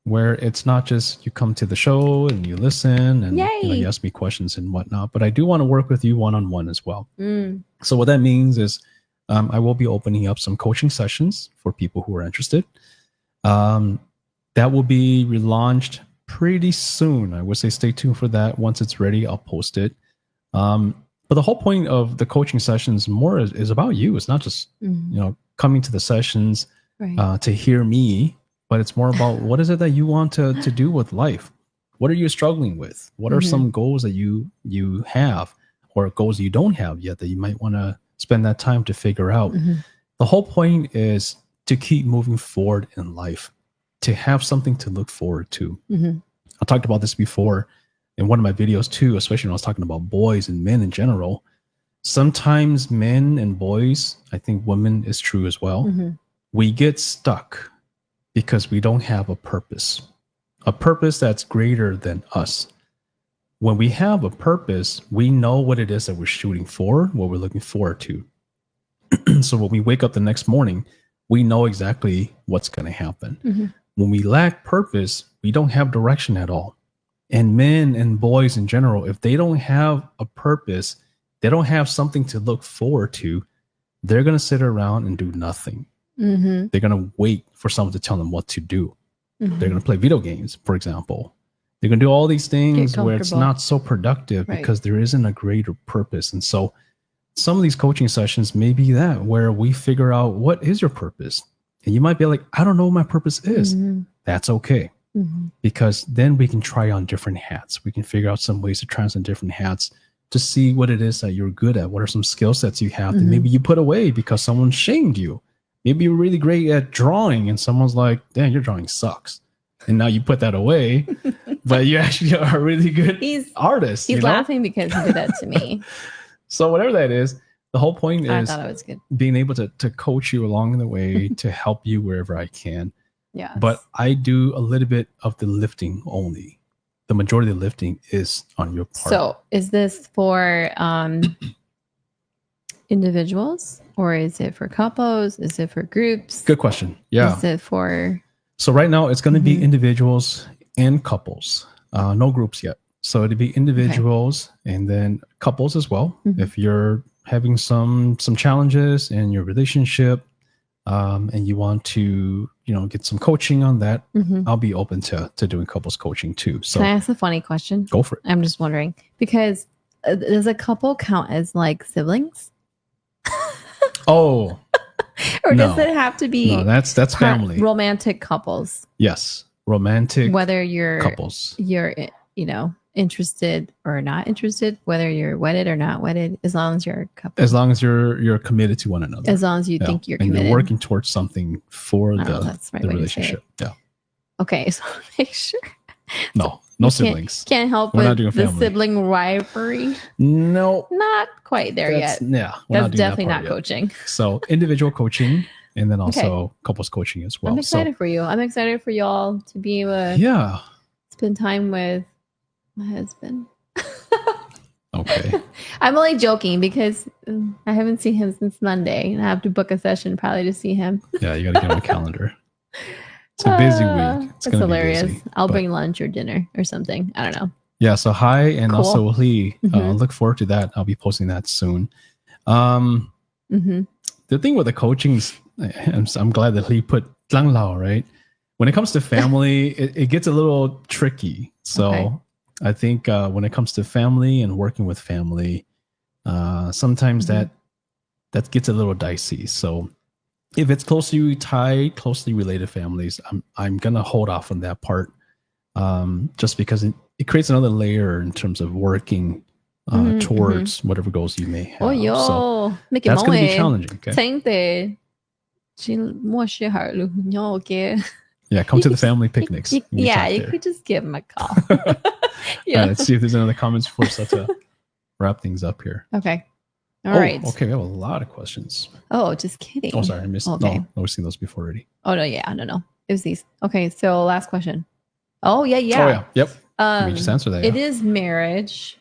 where it's not just you come to the show and you listen and you ask me questions and whatnot, but I do want to work with you one-on-one as well. So what that means is I will be opening up some coaching sessions for people who are interested. That will be relaunched pretty soon. I would say stay tuned for that. Once it's ready, I'll post it. But the whole point of the coaching sessions more is about you. It's not just coming to the sessions to hear me, but it's more about what is it that you want to do with life? What are you struggling with? What are some goals that you have or goals you don't have yet that you might want to spend that time to figure out? The whole point is to keep moving forward in life, to have something to look forward to. I talked about this before in one of my videos too, especially when I was talking about boys and men in general. Sometimes men and boys, I think women is true as well. We get stuck because we don't have a purpose that's greater than us. When we have a purpose, we know what it is that we're shooting for, what we're looking forward to. So when we wake up the next morning, we know exactly what's going to happen. When we lack purpose, we don't have direction at all. And men and boys in general, if they don't have a purpose, they don't have something to look forward to, they're going to sit around and do nothing. They're going to wait for someone to tell them what to do. They're going to play video games, for example. They're going to do all these things where it's not so productive because there isn't a greater purpose. And so some of these coaching sessions may be that where we figure out what is your purpose. And you might be like, I don't know what my purpose is. That's okay. Because then we can try on different hats. We can figure out some ways to try on some different hats to see what it is that you're good at. What are some skill sets you have that maybe you put away because someone shamed you? Maybe you're really great at drawing and someone's like, damn, your drawing sucks. And now you put that away, but you actually are a really good artist. He's laughing because he did that to me. So whatever that is, the whole point is I thought it was good. Being able to coach you along the way to help you wherever I can. Yeah. But I do a little bit of the lifting only. The majority of the lifting is on your part. So is this for individuals or is it for couples? Is it for groups? Good question. Yeah. Is it for... So right now it's going to be individuals and couples. No groups yet. So it'd be individuals and then couples as well. If you're having some challenges in your relationship and you want to, get some coaching on that, I'll be open to doing couples coaching too. So can I ask a funny question? Go for it. I'm just wondering because does a couple count as like siblings? Oh, or does it have to be? No, that's family. Romantic couples. Yes, romantic. Whether you're couples, you're interested or not interested, whether you're wedded or not wedded, as long as you're a couple. As long as you're committed to one another. As long as you think you're committed. And you're working towards something for the relationship. Yeah. Okay, so make sure. No siblings. Can't help with the sibling rivalry. No. Not quite there yet. Yeah. That's definitely not coaching. So individual coaching and then also couples coaching as well. I'm excited for you. I'm excited for y'all to be able to spend time with my husband. Okay. I'm only joking because I haven't seen him since Monday and I have to book a session probably to see him. Yeah, you got to get on a calendar. It's a busy week. It's hilarious. I'll bring lunch or dinner or something. I don't know. Yeah. So hi, and Cool. also Lee. Mhm. Look forward to that. I'll be posting that soon. Um, Mhm. the thing with the coachings, I'm glad that Lee put 张老, right? When it comes to family, it gets a little tricky. So Okay. I think when it comes to family and working with family, sometimes Mhm. that gets a little dicey. So if it's closely tied, closely related families, I'm gonna hold off on that part, just because it creates another layer in terms of working Mhm. towards whatever goals you may have. Oh So yo, make it that's going to be more. challenging. Okay. 真的，真莫是好路，你要给。 Yeah, come You to the could just- family picnics. you- We yeah, talk you there. could just give him a call. All Yeah. right, let's see if there's any other comments for us to wrap things up here. Okay. All Oh, right. okay, we have a lot of questions. Oh, just kidding. Oh, sorry, I missed. Okay. No, we've seen those before already. Oh no, yeah, no. It was these. Okay, so last question. Oh yeah. Oh yeah, yep. Let me just answer that. It Yeah. is marriage,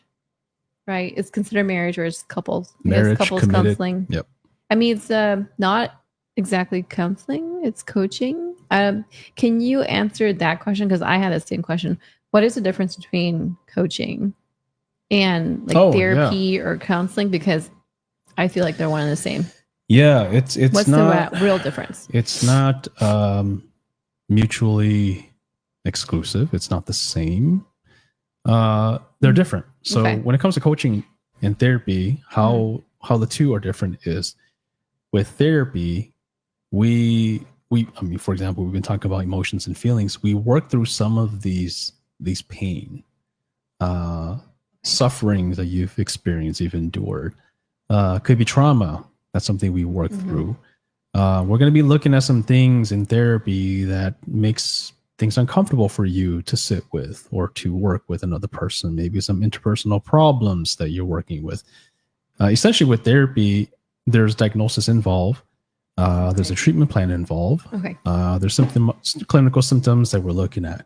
right? It's considered marriage, or it's couples. I guess Marriage, couples committed. counseling. Yep. I mean, it's not exactly counseling; it's coaching. Can you answer that question? Because I had the same question. What is the difference between coaching and like therapy or counseling? Because I feel like they're one and the same. Yeah, it's What's not the real difference? It's not mutually exclusive. It's not the same. They're different. So Okay. when it comes to coaching and therapy, how the two are different is with therapy, we I mean, for example, we've been talking about emotions and feelings. We work through some of these pain, sufferings that you've experienced, you've endured. Could be trauma. That's something we work through. We're going to be looking at some things in therapy that makes things uncomfortable for you to sit with or to work with another person. Maybe some interpersonal problems that you're working with. Essentially, with therapy, there's diagnosis involved. There's a treatment plan involved. Okay. There's clinical symptoms that we're looking at.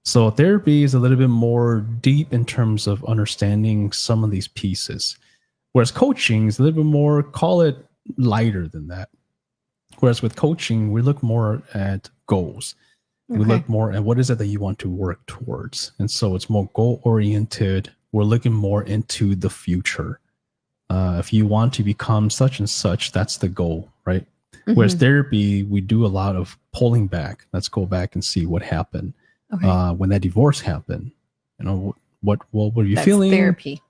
So therapy is a little bit more deep in terms of understanding some of these pieces. Whereas coaching is a little bit more, call it lighter than that. Whereas with coaching, we look more at goals. Okay. We look more at what is it that you want to work towards. And so it's more goal oriented. We're looking more into the future. If you want to become such and such, that's the goal, right? Whereas therapy, we do a lot of pulling back. Let's go back and see what happened when that divorce happened. You know, what were you feeling? Therapy.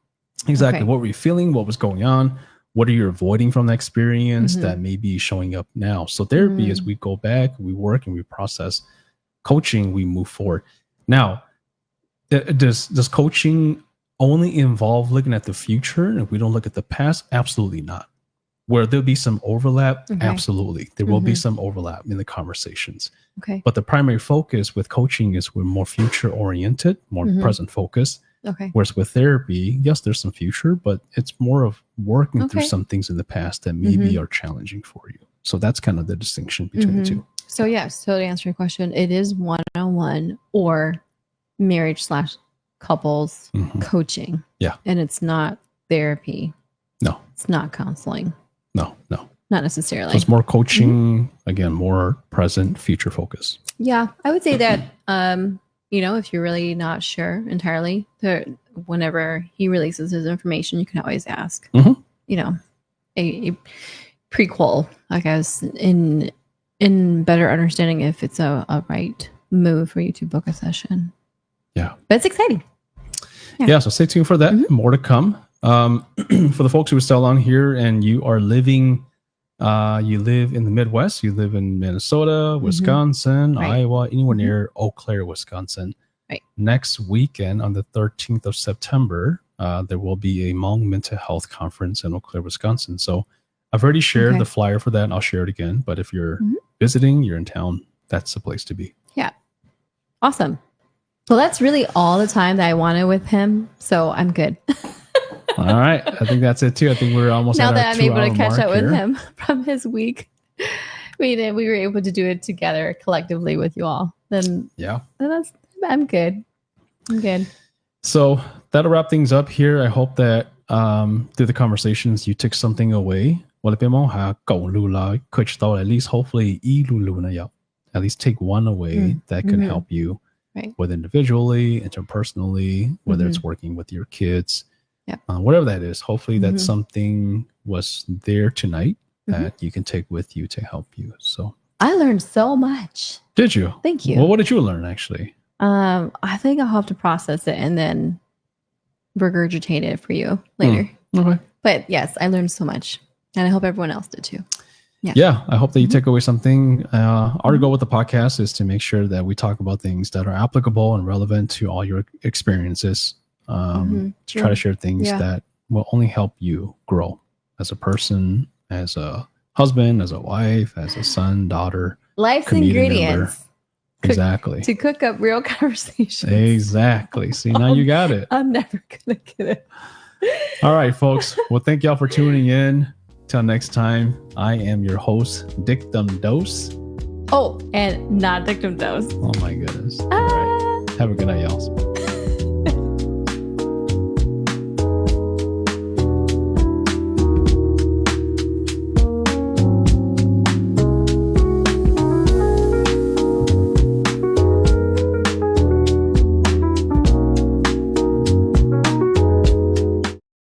Exactly. Okay. What were you feeling? What was going on? What are you avoiding from the experience that may be showing up now? So therapy is we go back, we work, and we process. Coaching, we move forward. Now, does coaching only involve looking at the future and if we don't look at the past? Absolutely not. Where there'll be some overlap, absolutely. There will be some overlap in the conversations. Okay. But the primary focus with coaching is we're more future oriented, more present focused. Okay. Whereas with therapy, yes, there's some future, but it's more of working through some things in the past that maybe are challenging for you. So that's kind of the distinction between the two. So yes, so to answer your question, it is one-on-one or marriage / couples coaching. Yeah. And it's not therapy. No. It's not counseling. No. Not necessarily. So it's more coaching, again, more present, future focus. Yeah. I would say that, if you're really not sure entirely, whenever he releases his information, you can always ask, a prequel, I guess, in better understanding if it's a right move for you to book a session. Yeah. But it's exciting. Yeah. So stay tuned for that. More to come. For the folks who are still on here and you are living, you live in the Midwest, you live in Minnesota, Wisconsin, Iowa, anywhere near Eau Claire, Wisconsin. Right. Next weekend on the 13th of September, there will be a Hmong Mental Health Conference in Eau Claire, Wisconsin. So I've already shared the flyer for that and I'll share it again. But if you're visiting, you're in town, that's the place to be. Yeah. Awesome. Well, that's really all the time that I wanted with him. So I'm good. All right. I think that's it too. I think we're almost now at that I'm able to catch up here. with him from his week. We were able to do it together collectively with you all. Then I'm good. I'm good. So that'll wrap things up here. I hope that through the conversations you took something away. At least hopefully at least take one away that could help you Right. whether individually, interpersonally, whether it's working with your kids, whatever that is. Hopefully that something was there tonight that you can take with you to help you. So I learned so much. Did you? Thank you. Well, what did you learn actually? I think I'll have to process it and then regurgitate it for you later. Okay. But yes, I learned so much, and I hope everyone else did too. Yeah, I hope that you take away something. Our goal with the podcast is to make sure that we talk about things that are applicable and relevant to all your experiences. To try to share things that will only help you grow as a person, as a husband, as a wife, as a son, daughter. Life's ingredients. Exactly. To cook up real conversations. Exactly. See, now you got it. I'm never going to get it. All right, folks. Well, thank y'all for tuning in. Till next time, I am your host, Dictum Dose. Oh, and not Dictum Dose. Oh, my goodness. All right. Have a good night, y'all.